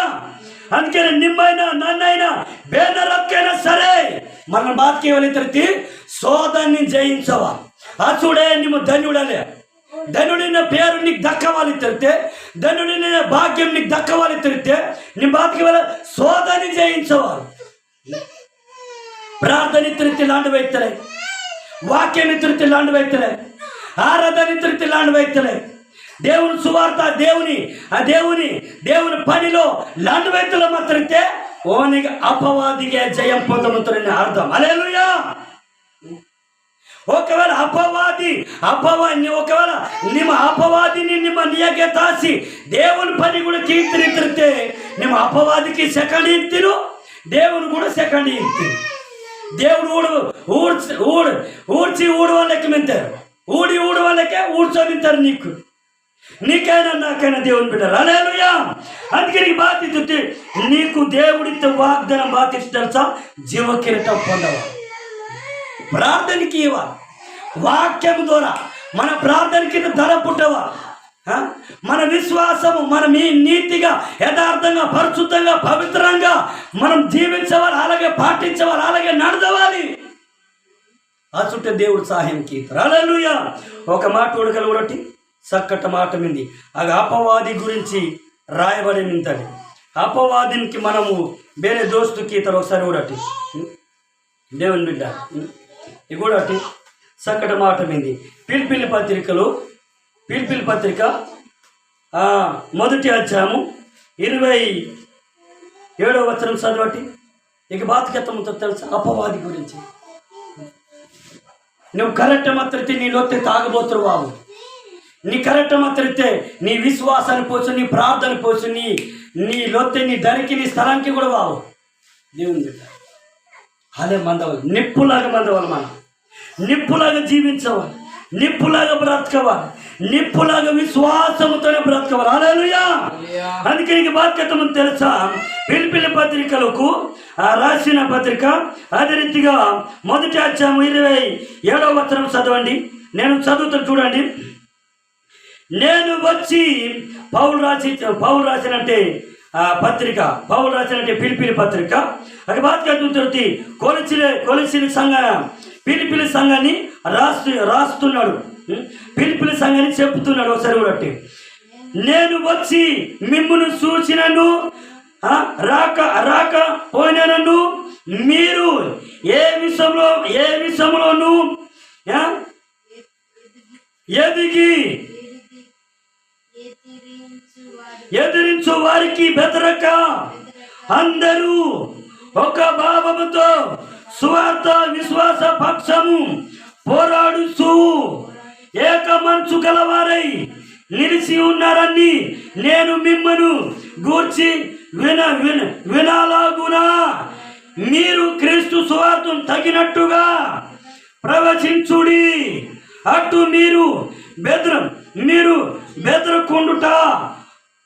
అందుకని నిమ్మైనా నన్నైనా బేనరక్కైనా సరే మన బాధ్యత తిరిగి శోధన్ని జయించవా. అసుడే నిమ్మ ధన్యుడలే. ధనుడిన పేరు నీకు దక్కవాలి తిరిగితే, ధనుడిన భాగ్యం నీకు దక్కవాలి తిరిగితే నీ బాధ్యత వల్ల శోధని జయించవాలి. ప్రార్థన తిరిగి లాంటి వైతలే, వాక్యాన్ని తిరిగి లాంటి వైతలే, ఆరాధన తిరిగి లాంటి వైతలే, దేవుని సువార్త దేవుని పనిలో లాంటి వైతలో మాత్రమే ఓనిగా అపవాదిగా జయం పొందముతారని అర్థం. హల్లెలూయా. ఒకవేళ ఒకవేళ ನಿಮ್ಮ అపవాదిని ನಿಮ್ಮ ನಿಯಗೆ ತಾಸಿ దేవుని పని కూడా కీర్తిరితే ನಿಮ್ಮ అపవాదికి సెకండ్ ఇత్తిరు, దేవుని కూడా సెకండ్ ఇత్తిరు. దేవుడు ఊడ్చి వాళ్ళకి మింతారు, ఊడు వాళ్ళకే ఊడ్చోనింటారు. నీకైనా నాకైనా దేవుని బిడ్డ. హల్లెలూయా. అందుకే నీకు బాధ్యత, నీకు దేవుడితో వాగ్దానం బాధ్యత తెలుసా, జీవ కిరీటం పొందవా. ప్రార్థనకి ఇవ్వాలి, వాక్యం ద్వారా మన ప్రార్థనకి ధర పుట్టవా. మన విశ్వాసము మనం నీతిగా, యథార్థంగా, పరిశుద్ధంగా, పవిత్రంగా మనం జీవించవాలి, అలాగే పాటించవాలి, అలాగే నడవాలి. అచుంటే దేవుడు సహాయంకి. హల్లెలూయా. ఒక మాట ఉడకలు ఉడటి చక్కట మాట మింది అది అపవాది గురించి రాయబడి నింతది. అపవాదినికి మనము వేరే దోస్తుకి ఇతరు ఒకసారి ఉడటి దేవుని బిడ్డ ఇగోడటి చక్కటి మాట మింది. పిలిపిలి పత్రిక మొదటి అధ్యాయము 27వ వచనం చదవటి. ఇక బాధ్యతతో తెలుసా అపవాది గురించి. నువ్వు కరెక్ట్ మాత్రతే నీ లొత్తే తాగబోతురు బాబు. నీ కరెక్ట్ మాత్రతే నీ విశ్వాసాన్ని పోచు, నీ ప్రార్థన పోచు, నీ లొత్తే నీ ధరికి, నీ స్థలానికి కూడా బాబు. దేవుని బిడ్డ అదే మందవాలి, నిప్పులాగా మనం నిప్పులాగా జీవించవాలి, నిప్పులాగా బ్రతకవాలి, నిప్పులాగా విశ్వాసముతోనే బ్రతకవాలి. హల్లెలూయా. అందుకే నీకు బాధ్యత తెలుసా, పిలిపిలి పత్రికలకు రాసిన పత్రిక అదే రీతిగా మొదటి అధ్యాయం 27వ వచనం చదవండి. నేను చదువుతాను చూడండి. నేను వచ్చి పౌలు రాసినంటే పౌలు రాసినంటే పిలిపిలి పత్రిక అది బాధ్యత కొలిసిన సంఘ పిలిపిలి సంఘాన్ని రాస్తున్నాడు. పిలిపిలి సంఘాన్ని చెప్తున్నాడు. ఒకసారి కూడా నేను వచ్చి మిమ్మును చూసినను రాక పోయినను మీరు ఏ విషయంలోనూ ఎదిరించు వారికి బెదరక అందరూ ఒక భావముతో సువార్త విశ్వాస పక్షము పోరాడుతూ ఏక మనసు గలవారై నిలిచి ఉన్నారని నేను మిమ్మను గూర్చి వినాలాగునా మీరు క్రీస్తు సువార్తను తగినట్టుగా ప్రవచించుడి. అటు మీరు బెదరకుండుట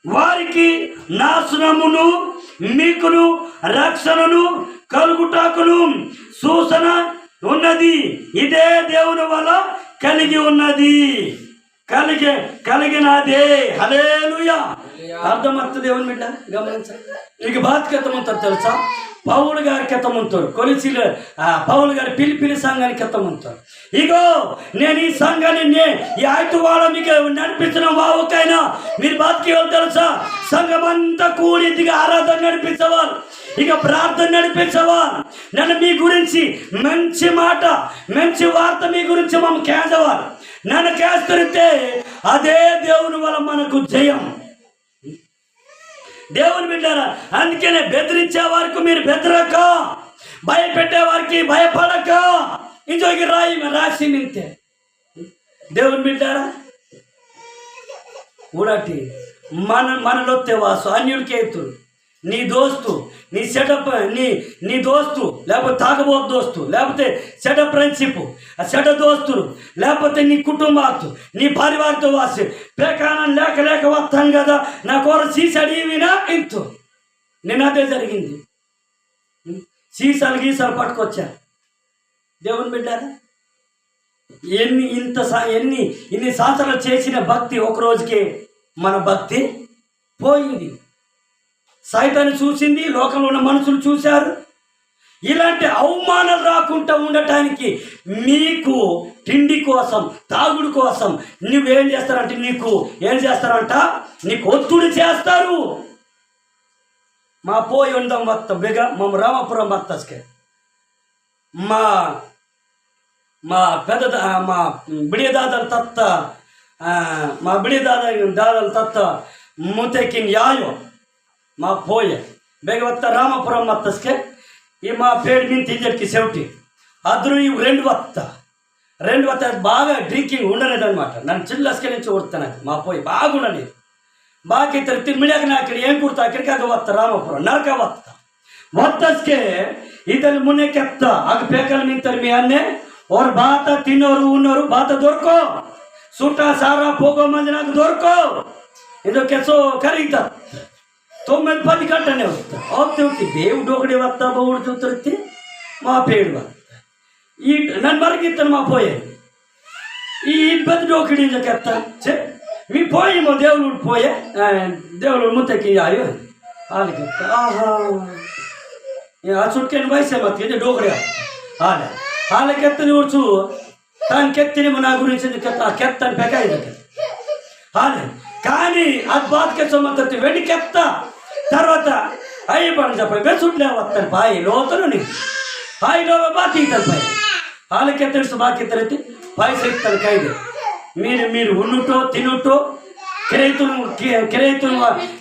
వారికి నాశనమును మీకును రక్షణను కలుగుటకును సూచన ఉన్నది. ఇదే దేవుని వల్ల కలిగినదే. హల్లెలూయా. అర్థమవుతుంది దేవుని బిడ్డ గమనించాలి. నీకు బాధ్యత ఉంటారు తెలుసా, పౌలు గారికి ఎత్తమంటారు, పౌలు గారి పిలిపిలి సంఘానికి ఎత్తమంటారు. ఇగో నేను ఈ సంఘాన్ని ఈ ఆయువాడ మీకు నడిపించిన వావుకైనా మీరు బాధ్యత తెలుసా, సంఘం అంతా కూడిదిగా ఆరాధన నడిపించేవారు. ఇక ప్రార్థన నడిపించేవారు. నన్ను మీ గురించి మంచి మాట, మంచి వార్త మీ గురించి మనం కేజవారు. నన్ను కేస్తరితే అదే దేవుని వల్ల మనకు జయం. దేవుని బిడ్డారా, అందుకనే బెదిరించే వారికి మీరు బెదరక, భయపెట్టే వారికి భయపడక. ఇంజోకి రాసి నింతే దేవుని బిడ్డారా. ఊడటి మనలొత్తే వాసు అన్యుడికేతుడు, నీ దోస్తు, నీ సెటప్, నీ దోస్తు, లేకపోతే తాగబోతు దోస్తు, లేకపోతే సెట ఫ్రెండ్షిప్, ఆ సెట దోస్తులు, లేకపోతే నీ కుటుంబాత్తు, నీ పరివారితో వాసి పేకానం లేక వస్తాను కదా, నా కూర సీసాడివినా ఇంతు. నేను అదే జరిగింది. సీసాలు గీసాలు పట్టుకొచ్చా. దేవుని బిడ్డారా, ఇన్ని సంవత్సరాలు చేసిన భక్తి ఒక రోజుకే మన భక్తి పోయింది. సైతాన్ని చూసింది, లోకంలో ఉన్న మనుషులు చూశారు. ఇలాంటి అవమానాలు రాకుండా ఉండటానికి మీకు తిండి కోసం, తాగుడు కోసం నువ్వేం చేస్తారంటే, ఏం చేస్తారంట, నీకు ఒత్తిడి చేస్తారు. మా పోయి ఉందాం వత్త బెగ మా రామాపురం వత్తస్కే మా పెద్ద మా బిడి దాదల తత్త మా బిడి దాదల తత్త ముతెకిన్ యాయో మా పోయే ಬೇಗ ರಾಮಪುರಂ ಮತ್ತಸ್ಕೆ ಈ మా పేరు మీద తింజడికి సెవటి అదురు ఇవి రెండు వత్త బాగా డ్రింకింగ్ ఉండలేదన్నమాట. నన్ను చిల్లస్కే నుంచి కొడుతాను. మా పోయి బాగుండలేదు. బాగా ఇద్దరు తిమ్మిడాక నా అక్కడ ఏం కుర్తా అక్కడికాక వత్త రామపురం నరక వత్తస్కే ఇతను మున్నే ಕೆತ್ತ ಆಗ ಪೇಕಲ್ ನಿಂತರು మీ అన్నే और బాత తిన్నోరు ఉన్నోరు బాత దొరకో ಸುಟ್ಟ ಸಾರ ಹೋಗೋ ಮಂದಿ నాకు దొరకో ಇದು ಕೆಸೋ ಕರೀತ 9-10 ಗಂಟೆನೇ ಹೋಗ್ತಾ దేవుడు ఒకటి వస్తా బౌడు చూస్తే మా పేడు వస్తా ఈ నన్ను మరగిస్తాను మా పోయే ఈ ఇబ్బంది ఒకటి చెప్తా మీ పోయేమో దేవుడు పోయే దేవుడు ముత్తకి అయ్యో వాళ్ళకి ఆహా ఆ చుట్టుకెళ్ళి వయసే మత్తి డోకడే వాళ్ళకెత్తని ఊడ్చు దాని కెత్తిని నా గురించి కెత్తని పెకాయి కానీ అది బాధకెచ్చమంత వెడికెత్త తర్వాత అయ్యి పని చెప్ప వెసుట్లే వస్తాను పాయి లోతను నీ పాయిలో బాతీతాను పాయి వాళ్ళకెత్తడిస్తూ బాకెత్తరైతే పాయి సెక్తాను ఖైదు మీరు ఉన్నటో తినుటో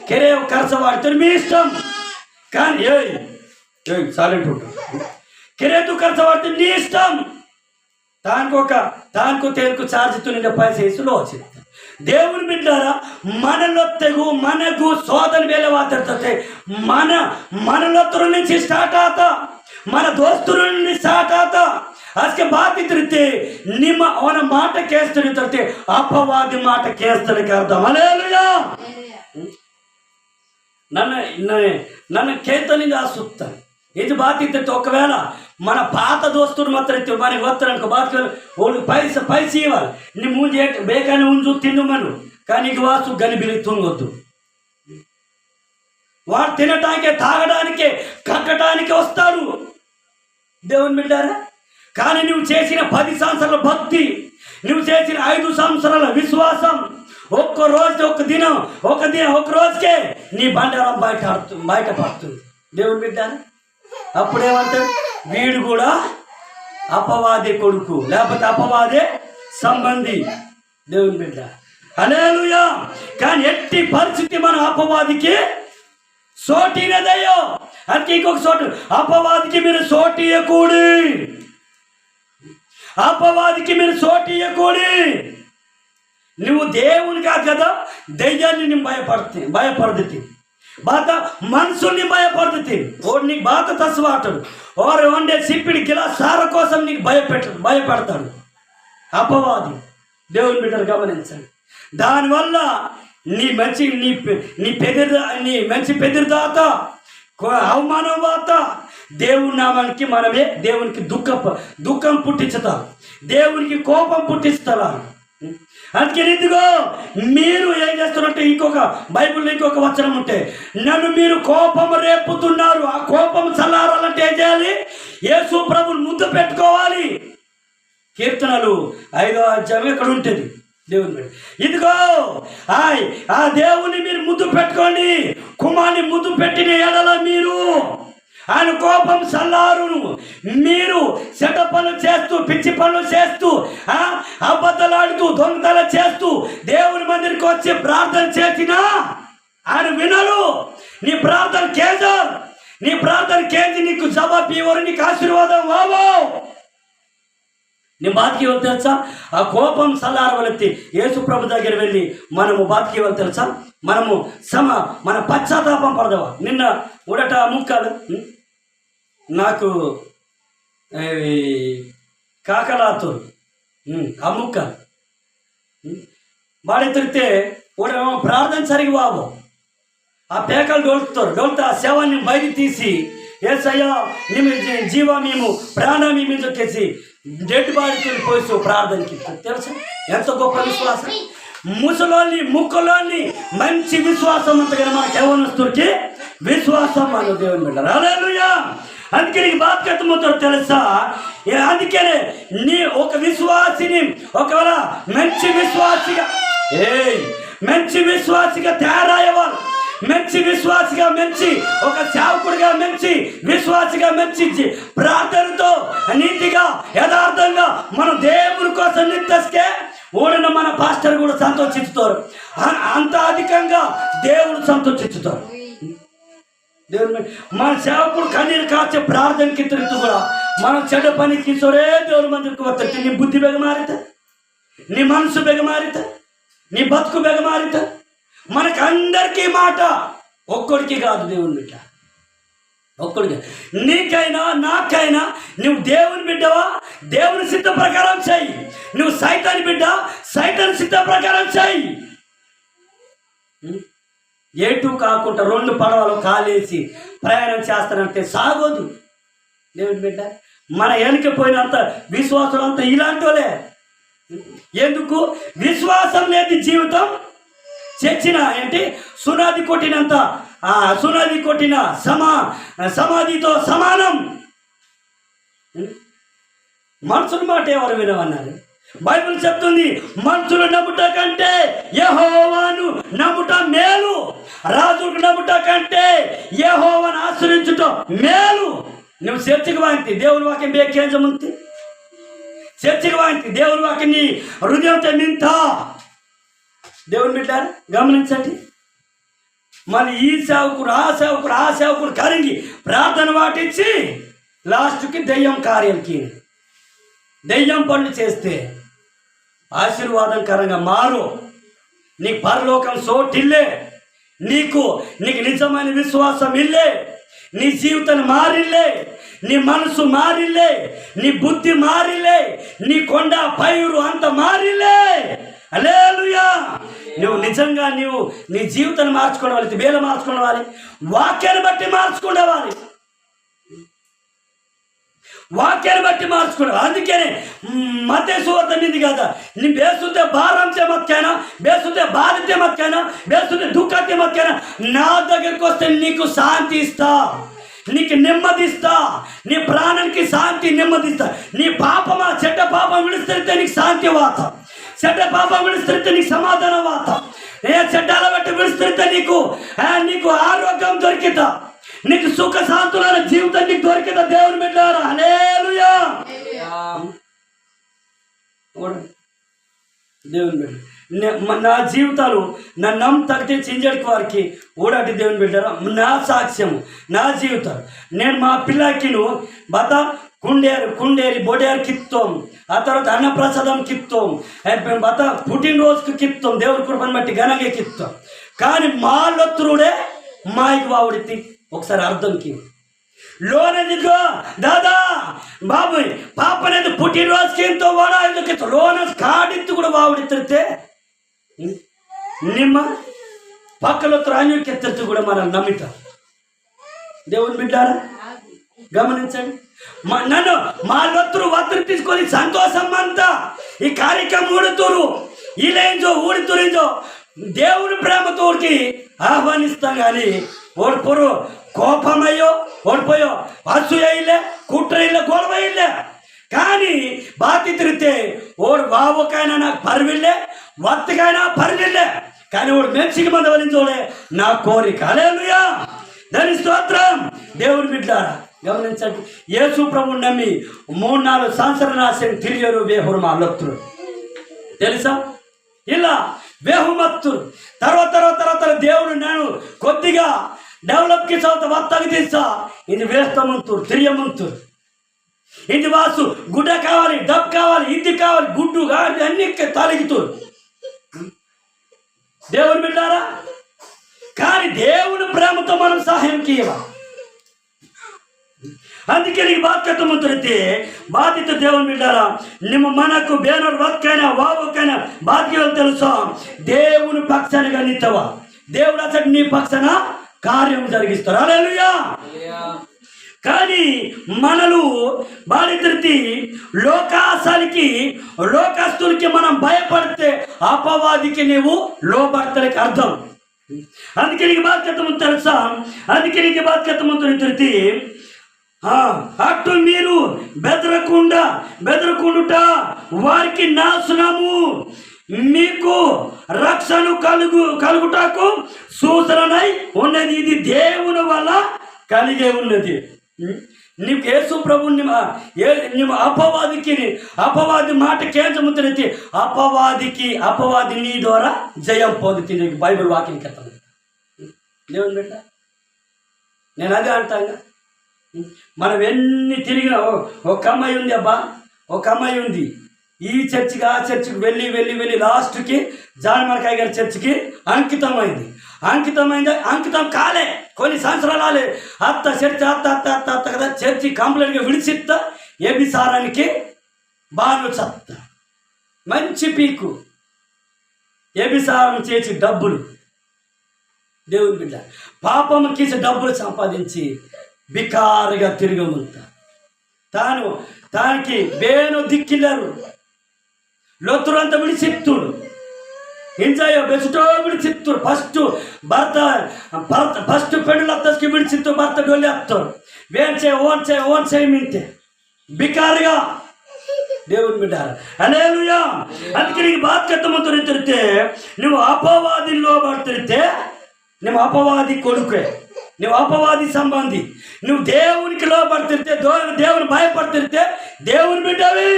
కెరే ఖర్చు వాడితే మీ ఇష్టం కానీ సైలెంట్ ఉంటాడు కెరేతు ఖర్చు వాడితే నీ ఇష్టం దానికో తేలుకు ఛార్జ్ నిండా పైసేసులో వచ్చింది. దేవుని బిడ్డారా, మనలొత్తగు మనకు శోధన వేల వాతర్తే మనలొత్తరు నుంచి స్టార్ట్ అవుతా మన దోస్తుల నుండి స్టార్ట్ అవుతా ಅದಕ್ಕೆ ಬಾತಿದ್ರಿತೆ ನಿಮ್ಮ ಅವನ ಮಾಟ ಕೇಳ್ತಿರ್ತೆ ಅಪವಾದಿ ಮಾಟ ಕೇಳ್ತಾನೆ ಅರ್ಥ ಹಲ್ಲೆಲೂಯಾ. ನನ್ನ కేతనిగా సుత్తాను ఇది బాధ్యత. ఒకవేళ మన పాత దోస్తులు మాత్రం మనకి వస్తారనుకో బాధ్యత వాళ్ళు పైస ఇవ్వాలి. నీ ముందు బేకాని ఉంచు తిన్నుమను కానీ ఇక వాసు గనిబిలి తుంగొద్దు. వాడు తినటానికే తాగడానికే కక్కటానికే వస్తాడు. దేవుని బిడ్డారా, కానీ నువ్వు చేసిన 10 సంవత్సరాల భక్తి, నువ్వు చేసిన 5 సంవత్సరాల విశ్వాసం ఒక్క రోజుకే నీ బండారం బయటపడుతుంది. దేవుని బిడ్డారా, అప్పుడేమంటారు, వీడు కూడా అపవాది కొడుకు లేకపోతే అపవాదే సంబంధి. దేవుని బిడ్డ హల్లెలూయా. కానీ ఎట్టి పరిస్థితి మన అపవాదికి సోటినదయ్యో. అంటే ఇంకొక చోటు అపవాదికి మీరు సోటియకూడి, అపవాదికి మీరు సోటియకూడి. నువ్వు దేవుని కాదు కదా, దెయ్యాన్ని నేను భయపడుతుంది బాత మనుషుల్ని భయపడుతుంది. వాడు నీకు బాత తస్వాటడు వారు వండే సిప్పిడి గిలాస్ సార కోసం నీకు భయపెడతాడు అపవాది. దేవుని బిడ్డలు గమనించండి. దానివల్ల నీ మంచి పెదిరిదాత అవమానం వాత దేవుని నామానికి మనమే దేవునికి దుఃఖం పుట్టించుతాం, దేవునికి కోపం పుట్టిస్తారా. అందుకే ఇదిగో మీరు ఏం చేస్తున్నట్టు ఇంకొక బైబిల్లో ఇంకొక వచనం ఉంటే, నన్ను మీరు కోపం రేపుతున్నారు, ఆ కోపం చల్లారాలంటే ఏం చేయాలి? యేసు ప్రభుని ముద్దు పెట్టుకోవాలి. కీర్తనలు 5వ అధ్యాయం ఇక్కడ ఉంటుంది. దేవుని ఇదిగో ఆ దేవుని మీరు ముద్దు పెట్టుకోండి. కుమార్ని ముద్దు పెట్టిన ఎడల మీరు ఆయన కోపం చల్లారును. మీరు చెడ్డ పనులు చేస్తూ, పిచ్చి పనులు చేస్తూ, అబద్ధలాడుతూ, దొంగతల చేస్తూ దేవుని మందిరికి వచ్చి ప్రార్థన చేసినా ఆయన వినరు. నీ ప్రార్థన కేజర్, నీ ప్రార్థన కేంద్ర నీకు జవాబు ఇవ్వరు, నీకు ఆశీర్వాదం వావో. నీ బాతికి ఇవ్వాలి తెలుసా? ఆ కోపం చల్లారవలెత్తి యేసు ప్రభు దగ్గర వెళ్ళి మనము బాతికి ఇవ్వాలి తెలుసా? మనము మన పశ్చాత్తాపం పడదావా? నిన్న ఉడట ముక్కలు నాకు కాకలాతూరు ఆ ముక్క వాడి తిరిగితే ప్రార్థన సరిగి బాబు ఆ పేకలు డోలుతా ఆ శవాన్ని బయటికి తీసి ఏసయ్యా జీవ మేము ప్రాణం మేము తొక్కేసి డెడ్ బాడీతో పోయి ప్రార్థనకి తెలుసా? ఎంత గొప్ప విశ్వాసం! ముసలోని ముక్కలోని మంచి విశ్వాసం అంతగా మనకు యవ్వనస్తుడికి విశ్వాసం మన దేవుని బిడ్డ. హల్లెలూయా! అందుకే నీకు బాధ్యతతో తెలుసా? అందుకనే నీ ఒక విశ్వాసిని ఒకవేళ మంచి విశ్వాసిగా తయారయ్యేవారు, మంచి విశ్వాసిగా, మంచి ఒక సేవకుడిగా, మంచి విశ్వాసిగా, మంచి ప్రార్థనతో నీతిగా యథార్థంగా మనం దేవుని కోసం నిర్దేశిస్తే ఓడిన మన పాస్టర్ కూడా సంతోషిస్తారు. అంత అధికంగా దేవుడు సంతోషిస్తారు. దేవుని మన సేవకుడు కన్నీరు కాచే ప్రార్థనకి తిరుగుతూ కూడా మనం చెడ్డ పనికి సొరే దేవుని మందిరికి వస్తే నీ బుద్ధి బెగమారితే, నీ మనసు బెగమారితే, నీ బతుకు బెగమారితే మనకు అందరికీ మాట ఒక్కడికి కాదు దేవుని బిడ్డ, ఒక్కడికి. నీకైనా నాకైనా నువ్వు దేవుని బిడ్డవా? దేవుని సిద్ధ ప్రకారం చెయ్యి. నువ్వు సైతాన్ని బిడ్డ, సైతాన్ సిద్ధ ప్రకారం చెయ్యి. ఏటూ కాకుండా 2 పడవలు కాలేసి ప్రయాణం చేస్తానంటే సాగోదు దేవుని బిడ్డ. మన వెనకపోయినంత విశ్వాసం అంతా ఇలాంటి వాళ్ళే. ఎందుకు? విశ్వాసం లేని జీవితం చచ్చిన సునాది కొట్టినంత, సునాది కొట్టిన సమాధితో సమానం. మనుషుల మాట ఎవరు వినవన్నారు? బైబిల్ చెప్తుంది, మనుషులు నమ్ముట కంటే యెహోవాను నమ్ముట మేలు, రాజులకు నమ్ముట కంటే యెహోవాను ఆశ్రయించుట మేలు. నువ్వు చర్చికి వాంతి దేవుని వాక్యం బేకేంజముంది, చర్చికి వాంతి దేవుని వాక్యం నీ హృదయంతో మింత. దేవుని బిడ్డ గమనించండి. మన ఈ సేవకుడు కరిగి ప్రార్థన వాటించి లాస్ట్కి దెయ్యం కార్యంకి దెయ్యం పనులు చేస్తే ఆశీర్వాదకరంగా మారు. నీ పరలోకం సోటిల్లే, నీకు నిజమైన విశ్వాసం ఇల్లే, నీ జీవితం మారిల్లే, నీ మనసు మారిల్లే, నీ బుద్ధి మారిల్లే, నీ కొండ పైరు అంత మారిల్లే. హల్లెలూయా! నువ్వు నిజంగా నీ జీవితాన్ని మార్చుకోవాలి, వేల మార్చుకోవాలి, వాక్యాన్ని బట్టి మార్చుకోవాలి, వాక్యాన్ని బట్టి మార్చుకోవాలి. అందుకనే మత్తయి సువార్త మీద కదా, నీ బేసుతే భారంతే మత్కేనా, బేసుతే బాధితే మత్కేనా, బేసుతే దుఃఖతే మత్కేనా, నా దగ్గరికి వస్తే నీకు శాంతి ఇస్తా, నీకు నెమ్మదిస్తా, నీ ప్రాణానికి శాంతి నెమ్మదిస్తా. నీ పాపమా చెడ్డ పాపం విడిస్తే నీకు శాంతి వాత, చెడ్డ పాపం విడిస్తే నీకు సమాధానం వాత, ఏ చెడ్డాల బట్టి విడిస్తే నీకు ఆరోగ్యం దొరికితా, నీకు సుఖ శాంతులైన జీవితం నీకు దొరికిత. దేవుని బిడ్డలారా, హల్లెలూయా! దేవుని బిడ్డ నా జీవితాలు నన్ను నమ్మతగితే చింజడికి వారికి ఓడాటి దేవుని బిడ్డారా, నా సాక్ష్యము, నా జీవితాలు. నేను మా పిల్లకిను బత కుండేరి బొడేరు కిప్తాం, ఆ తర్వాత అన్నప్రసాదం కిప్తాం, బత పుట్టినరోజుకు కిప్తాం, దేవుని కృపను బట్టి ఘనంగా కిప్తాం. కానీ మా లొత్తురుడే మాయికి వావుడితి ఒకసారి అర్థంకి లోనదిగో దాదా బాబు పాపనేది పుట్టినరోజుకి ఎంతో వాడా ఎందుకు లోన కాడిత్తు కూడా వావుడితే నిమ్మ పక్కలో త్రాణ్యుడికి ఎత్తు కూడా మనం నమ్మితాం. దేవుని బిడ్డారా గమనించండి. నన్ను మా లొత్తురు వత్తురు తీసుకొని సంతోషం అంతా ఈ కార్యక్రమం ఊడుతురు ఇలేంజో ఊడుతురేంజో దేవుని ప్రేమతోకి ఆహ్వానిస్తాం. కానీ ఓడిపోరు కోపమయ్యో ఓడిపోయో అసూయ ఇల్లే, కుట్ర ఇల్లే, గొడవ ఇల్లే. కానీ బాతి తిరిగితే ఓడు బాబుకైనా నాకు పర్విల్లే, వత్తికైనా పర్విల్లే. కానీ ఓడు మెచ్చికి మందవలించోడే నా కోరిక. హల్లెలూయా! దాని స్తోత్రం. దేవుని బిడ్డలారా గమనించండి, యేసు ప్రభువుని నమ్మి 3-4 సంవత్సరాల నాశం తిరిగారు వేహురు లొత్తులు తెలుసా? ఇలా వేహుమత్తులు తర్వాత దేవుడు నేను కొద్దిగా డెవలప్కి చదువుతా వత్తకి తీసా ఇది వేస్తమంతురు తిరియమంతురు ఇది వాసు గుడ్డ కావాలి, డబ్బు కావాలి, ఇది కావాలి, గుడ్డు కావాలి, అన్ని తొలగుతురు దేవుని బిడ్డారా. కానీ దేవుని ప్రేమతో మనం సహాయం ఇవ్వాలి. అందుకే నీకు బాధ్యత ముందురైతే బాధ్యత దేవుని బిడ్డారా. మనకు బేనర్ వక్కైనా వావుకైనా బాధ్యతలు తెలుసా? దేవుని పక్షానిగా నిత్తవా దేవుడు అసలు నీ పక్షాన కార్యం జరిగిస్తారు. హల్లెలూయా. కానీ మనలు బాధితుడికి లోకస్తులకి మనం భయపడితే అపవాదికి నీవు లోబడతలకి అర్థం. అందుకే నీకు బాధ్యత ముందు తెలుసా? అందుకే నీకు బాధ్యత ముందు తిరిగి అటు మీరు బెదరకుండుట వారికి నాశనము, మీకు రక్షణ కలుగుటకు సూచనై ఉన్నది. ఇది దేవుని వల్ల కలిగే ఉన్నది. నీకు యేసు ప్రభుని అపవాది మాట కేంద్రముద్రైతే అపవాది నీ ద్వారా జయం పొందుతుంది. నీకు బైబిల్ వాక్యం కథ దేవుని బిడ్డ నేను అదే అంటాగా. మనం ఎన్ని తిరిగినా ఒక అమ్మాయి ఉంది అబ్బా, ఒక అమ్మాయి ఉంది ఈ చర్చికి ఆ చర్చికి వెళ్ళి లాస్ట్కి జానమరకాయ గారి చర్చికి అంకితం కాలే కొన్ని సంవత్సరాలు ఆలే అత్త కదా చర్చి కంప్లీట్గా విడిచిత్తా ఎబిసారానికి బాను చత్త మంచి పీకు ఎబిసారం చేసి డబ్బులు దేవుని బిడ్డ పాపము కీసి డబ్బులు సంపాదించి బికారుగా తిరగముంత దానికి బేను దిక్కిలేరు లొత్తురంతా విడిచిత్తుడు ఇంజాయో బెసుటో విడిచిత్తుడు ఫస్ట్ పెళ్ళొత్తకి విడిచిత్తు భర్త డొల్లి వస్తాడు ఓన్ చేయి మింతే బికారుగా దేవుని బిడ్డారు. హల్లెలూయా. అందుకే నీకు బాధ్యత ముందు తిరిగితే నువ్వు అపవాదిలో పడుతుంటే నువ్వు అపవాది కొడుకే, నువ్వు అపవాది సంబంధి. నువ్వు దేవునికి లోపడుతుంటే దేవుని భయపడుతుంటే దేవుని బిడ్డవి.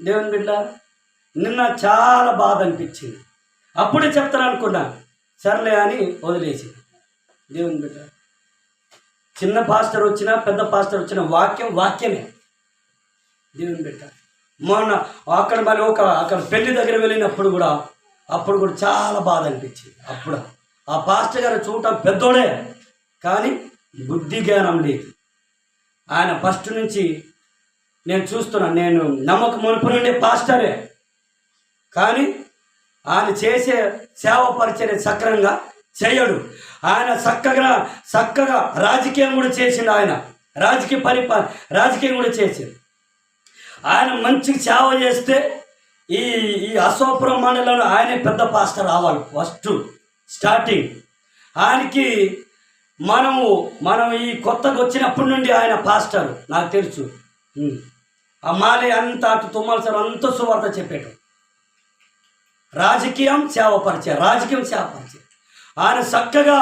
దేవుని బిడ్డ నిన్న చాలా బాధ అనిపించింది. అప్పుడే చెప్తాను అనుకున్నా, సర్లే అని వదిలేసి. దేవుని బిడ్డ చిన్న పాస్టర్ వచ్చినా పెద్ద పాస్టర్ వచ్చిన వాక్యమే. దేవుని బిడ్డ మొన్న అక్కడ పెళ్లి దగ్గర వెళ్ళినప్పుడు కూడా చాలా బాధ అనిపించింది. అప్పుడు ఆ పాస్టర్ గారు చూడటం పెద్దోడే కానీ బుద్ధి జ్ఞానం లేదు. ఆయన ఫస్ట్ నుంచి నేను చూస్తున్నాను, నేను నమ్మకం మునుపు నుండి పాస్టరే కానీ ఆయన చేసే సేవ పరిచర్య సక్రమంగా చేయడు. ఆయన చక్కగా రాజకీయం కూడా చేసిండు. ఆయన రాజకీయం కూడా చేసిండు. ఆయన మంచి సేవ చేస్తే ఈ అశోపురం మండలంలో ఆయనే పెద్ద పాస్టర్ రావాలి. ఫస్ట్ స్టార్టింగ్ ఆయనకి మనం ఈ కొత్తగా వచ్చినప్పటి నుండి ఆయన పాస్టర్ నాకు తెలుసు. ఆ మాలే అంత అటు తుమ్మలసారి అంత సువార్త చెప్పాడు. రాజకీయం సేవ పరిచయం. ఆయన చక్కగా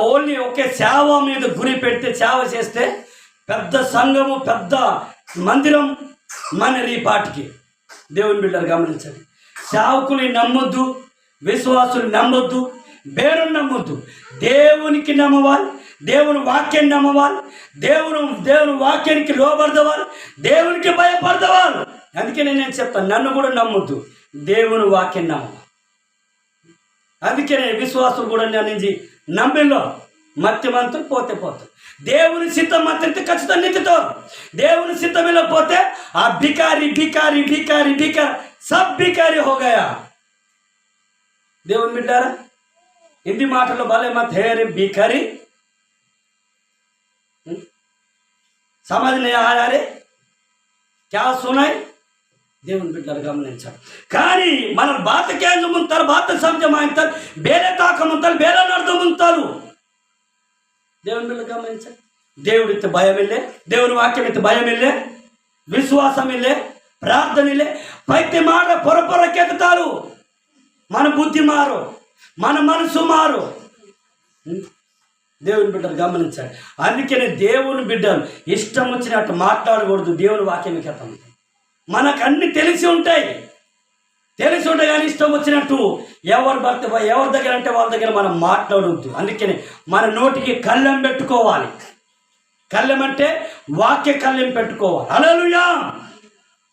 ఓన్లీ ఒకే సేవ మీద గురి పెడితే సేవ చేస్తే పెద్ద సంఘము పెద్ద మందిరం మన రీపాటికి. దేవుని బిడ్డలు గమనించండి, సేవకుని నమ్మొద్దు, విశ్వాసులు నమ్మొద్దు, బేరం నమ్మొద్దు. దేవునికి నమ్మవాలి, దేవుని వాక్యాన్ని నమ్మవాలి, దేవుని వాక్యానికి లోబడదవాలి, దేవునికి భయపడదవాలి. అందుకే నేను చెప్తాను, నన్ను కూడా నమ్మొద్దు, దేవుని వాక్యాన్ని నమ్మాలి. అందుకే విశ్వాసులు కూడా నేను నమ్మిలో మత్యమంతులు పోతే దేవుని సిద్ధం మత్తే ఖచ్చితంగా నిత్తుతారు. దేవుని సిద్ధం వెళ్ళకపోతే ఆ భికారి సబ్ భికారి హోగయా. దేవుని బిడ్డారా హింदी మాటల్లో భలే మత్ హే రే భికారి, समझ नहीं आ रहा रे क्या सुनाई. దేవుని బిడ్డలు గమనించాలి. కానీ మన బాత కేంద్రం ఉంటారు, బాత సంజమాయింటారు, ಬೇರೆ తాకముంటారు, ಬೇರೆ అర్థముంటారు. దేవుని బిడ్డలు గమనించాలి. దేవుడితో భయం ఇల్లే, దేవుని వాక్యం ఇస్తే భయం ఇల్లే, విశ్వాసం ఇల్లే, ప్రార్థన ఇల్లే. పైతే మాట పొరకెత్తుతారు. మన బుద్ధి మారు, మన మనసు మారు. దేవుని బిడ్డలు గమనించాలి. అందుకనే దేవుని బిడ్డలు ఇష్టం వచ్చినట్టు మాట్లాడకూడదు. దేవుని వాక్యం కథం మనకు అన్ని తెలిసి ఉంటాయి కానీ ఇష్టం వచ్చినట్టు ఎవరి దగ్గర అంటే వాళ్ళ దగ్గర మనం మాట్లాడవద్దు. అందుకని మన నోటికి కళ్ళెం పెట్టుకోవాలి. కళ్ళెం అంటే వాక్య కళ్ళెం పెట్టుకోవాలి. హల్లెలూయా.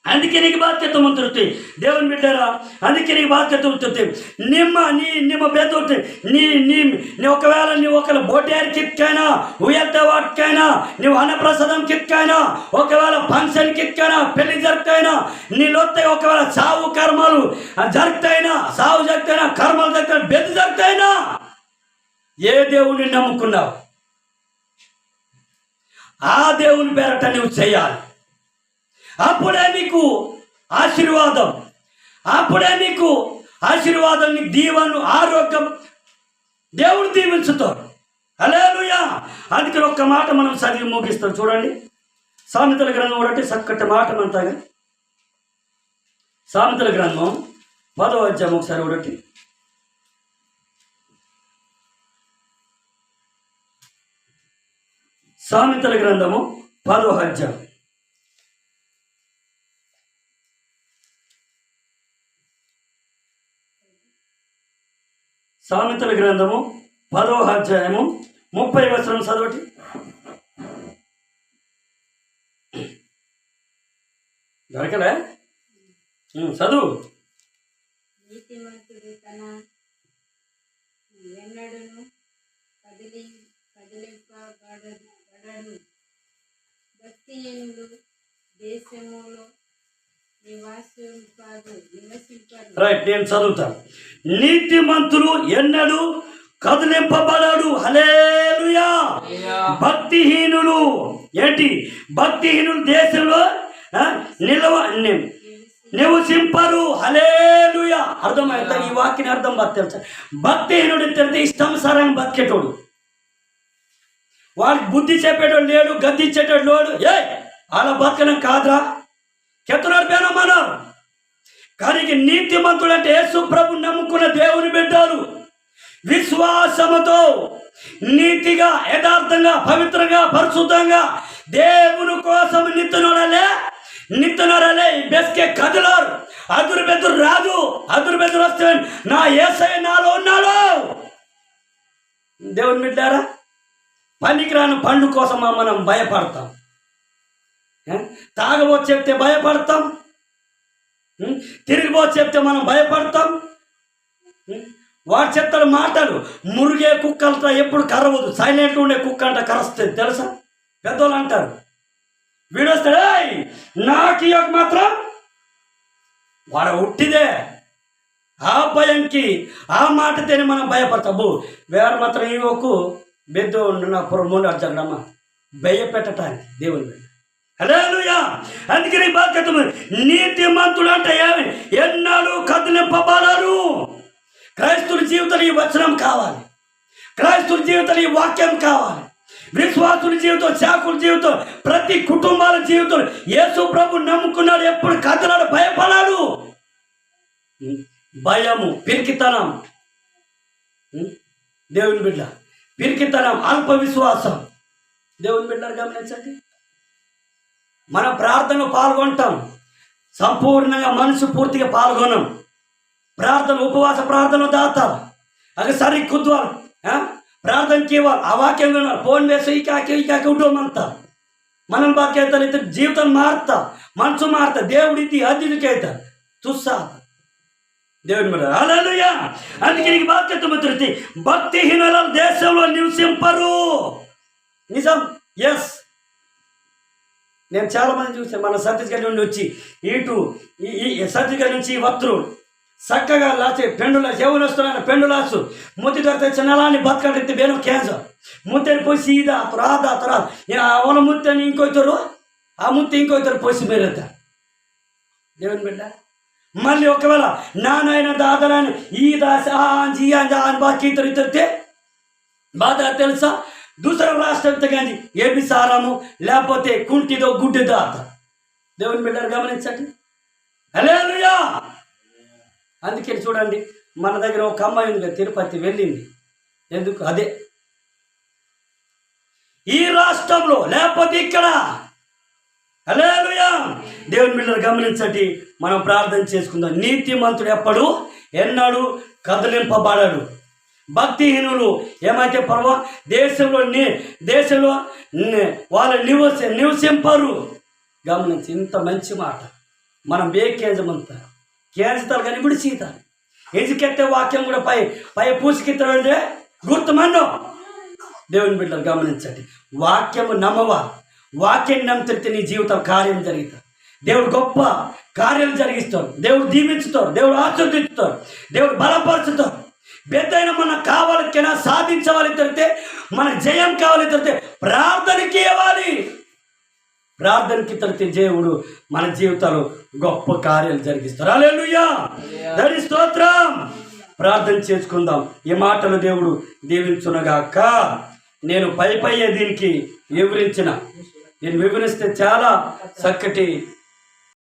అందుకే నీకు బాధ్యత ఉంటుంది దేవుని బిడ్డరా. అందుకే నీకు బాధ్యత ఉంటుంది. ನಿಮ್ಮ ಬೆದೊಟ್ಟು నీ ఒకవేళ నీవు ఒకవేళ బోటేర్ కిక్కైనా ఉయల్త వాటికైనా నువ్వు అన్నప్రసాదం కిక్కైనా ఒకవేళ ఫంక్షన్ కిక్కైనా పెళ్లి జరుగుతాయినా నీళ్ళొత్తాయి ఒకవేళ సావు కర్మలు జరుగుతాయినా సావు జరుగుతాయినా కర్మలు జరుగుతాయి బెద్దు జరుగుతాయినా ఏ దేవుడిని నమ్ముకున్నావు ఆ దేవుని పేరట నువ్వు చేయాలి. అప్పుడే నీకు ఆశీర్వాదం, నీకు దీవెన ఆరోగ్యం దేవుడు దీవించుతాడు. హల్లెలూయా. అందుకని ఒక్క మాట మనం చదివి ముగిస్తాం. చూడండి సామెతల గ్రంథం ఒకటి చక్కటి మాట అంతాగా. సామెతల గ్రంథం 10వ అధ్యాయం ఒకసారి ఒకటి. సామెతల గ్రంథము 10వ అధ్యాయం. సామెతల గ్రంథము 10వ అధ్యాయము 30వ వచనం చదవండి. దొరకలే? చదువు. నీతిమంతుడు తన ఎన్నడను కదిలింపబడడు, భక్తిహీనులు దేశములో రైట్, నేను చదువుతాను. నీతిమంతులు ఎన్నడూ కదిలింపబడడు. హల్లెలూయా. భక్తిహీనులు ఏంటి? భక్తిహీనులు దేశంలో నివసింపరు. హల్లెలూయా. అర్థమైతే ఈ వాక్యని అర్థం తెలుసా? భక్తిహీనుడు తెలితే ఇష్టానుసారంగా బతికేటోడు, వాడికి బుద్ధి చెప్పేటోడు లేడు, గద్ది ఇచ్చేటోడు లేడు. అలా బతకడం కాదురా, చెప్తున్నారు పేనమ్మన్నారు. కానీ నీతిమంతుడు అంటే యేసు ప్రభు నమ్ముకున్న దేవుని బిడ్డలు విశ్వాసముతో నీతిగా యథార్థంగా పవిత్రంగా పరిశుద్ధంగా దేవుని కోసం నిత్తునోడలే బెస్కే కదలారు. అదురు బెదురు రాదు. అదురు బెదురు వస్తే నా యేసయ్య నాలో ఉన్నాడు. దేవుని బిడ్డారా, పనికిరాని పండు కోసం మనం భయపడతాం. తాగబోతు చెప్తే భయపడతాం, తిరిగిపోతు చెప్తే మనం భయపడతాం. వాడు చెప్తాడు మాటలు. మురిగే కుక్కలతో ఎప్పుడు కరవదు, సైలెంట్ ఉండే కుక్క అంట కరుస్తుంది తెలుసా? పెద్దోళ్ళు అంటారు. వీడొస్తాడు నాకు మాత్రం వాడు ఉట్టిదే. ఆ భయంకి ఆ మాట తిని మనం భయపడతాము. వేరే మాత్రం ఈవకు బెద్దు నా ముందు అర్జండమ్మా భయపెట్టడానికి దేవుని బిడ్డ. హల్లెలూయా. అందుకని బాధ్యత నీతిమంతుడు అంటే ఎన్నాళ్ళు కదిలింపబడరు. క్రైస్తవుల జీవితంలో ఈ వచనం కావాలి, క్రైస్తవుల జీవితంలో ఈ వాక్యం కావాలి, విశ్వాసుల జీవితం, శాఖల జీవితం, ప్రతి కుటుంబాల జీవితం. యేసు ప్రభు నమ్ముకున్నాడు, ఎప్పుడు కదలాడు, భయపడాడు. భయము పిరికితనం, దేవుని బిడ్డ పిరికితనం, అల్ప విశ్వాసం. దేవుని బిడ్డను గమనించండి. మన ప్రార్థనలో పాల్గొంటాం, సంపూర్ణంగా మనసు పూర్తిగా పాల్గొనం. ప్రార్థన ఉపవాస ప్రార్థన దాతారు అది సరి కుద్వారు ప్రార్థనకి ఇవ్వాలి. ఆ వాక్యం విన్నారు, ఫోన్ వేసి ఈ ఉండమంతా మనం బాధ్యతలు అయితే జీవితం మారుతా, మనసు మారుతా. దేవుడిది అదికైతా చూస్తా దేవుని మీద. హల్లెలూయా. అందుకే నీకు బాధ్యత మిత్రుడి, భక్తిహీనుల దేశంలో నివసింపరు. నిజం. ఎస్, నేను చాలామంది చూసాను. మన ఛత్తీస్గఢ్ నుండి వచ్చి ఇటు ఛత్తీస్గఢ్ నుంచి వత్తురు చక్కగా లాచి పెండులా చెవులు వస్తున్నాను, పెండులాసు ముత్తి దొరికితే చిన్నలాన్ని బతకడితే బేను క్యాన్సర్ ముత్తని పోయి సీదా రాదా తర్వాత అవన ముత్తని ఇంకొతారు, ఆ ముత్తి ఇంకొతారు పోసి మీరేతా దేవుని బిడ్డ. మళ్ళీ ఒకవేళ నానాయన దాదాని ఈ దాస అని బాగా ఇతరితే బాధ తెలుసా? దూసరా రాష్ట్రం కానీ ఏపీ సారాము లేకపోతే కుంటిదో గుడ్డిదో అత. దేవుని బిడ్డను గమనించండి. హల్లెలూయా. అందుకే చూడండి, మన దగ్గర ఒక అమ్మాయి ఉంది, తిరుపతి వెళ్ళింది. ఎందుకు? అదే ఈ రాష్ట్రంలో, లేకపోతే ఇక్కడ. హల్లెలూయా. దేవుని బిడ్డలు గమనించండి, మనం ప్రార్థన చేసుకుందాం. నీతిమంతుడు ఎప్పుడు ఎన్నడూ కదిలింపబడడు. భక్తిహీనులు ఏమైతే దేశంలో వాళ్ళు నివసింపరు. గమనించి, ఇంత మంచి మాట మనం కేంద్రమంతా కేంద్రతారు కానీ ఇప్పుడు సీత ఎజుకెట్టే వాక్యం కూడా పై పూసికెత్తాడే గుర్తుమన్నో. దేవుని బిడ్డలు గమనించండి, వాక్యము నమ్మవా? వాక్యాన్ని నమ్మితే నీ జీవితం కార్యం జరుగుతారు. దేవుడు గొప్ప కార్యాలు జరిగిస్తారు. దేవుడు దీవించుతారు. దేవుడు ఆశీర్వదిస్తారు. దేవుడు బలపరుచుతారు. పెద్దయిన మనకు కావాలి, సాధించవాలి తెలితే, మన జయం కావాలి తెలితే ప్రార్థనకి ఇవ్వాలి. ప్రార్థనకి తెలితే దేవుడు మన జీవితాలు గొప్ప కార్యాలు జరిగిస్తారు. హల్లెలూయా. దరి స్తోత్రం. ప్రార్థన చేసుకుందాం. ఈ మాటలు దేవుడు దీవించునగాక. నేను పై దీనికి నేను వివరిస్తే చాలా చక్కటి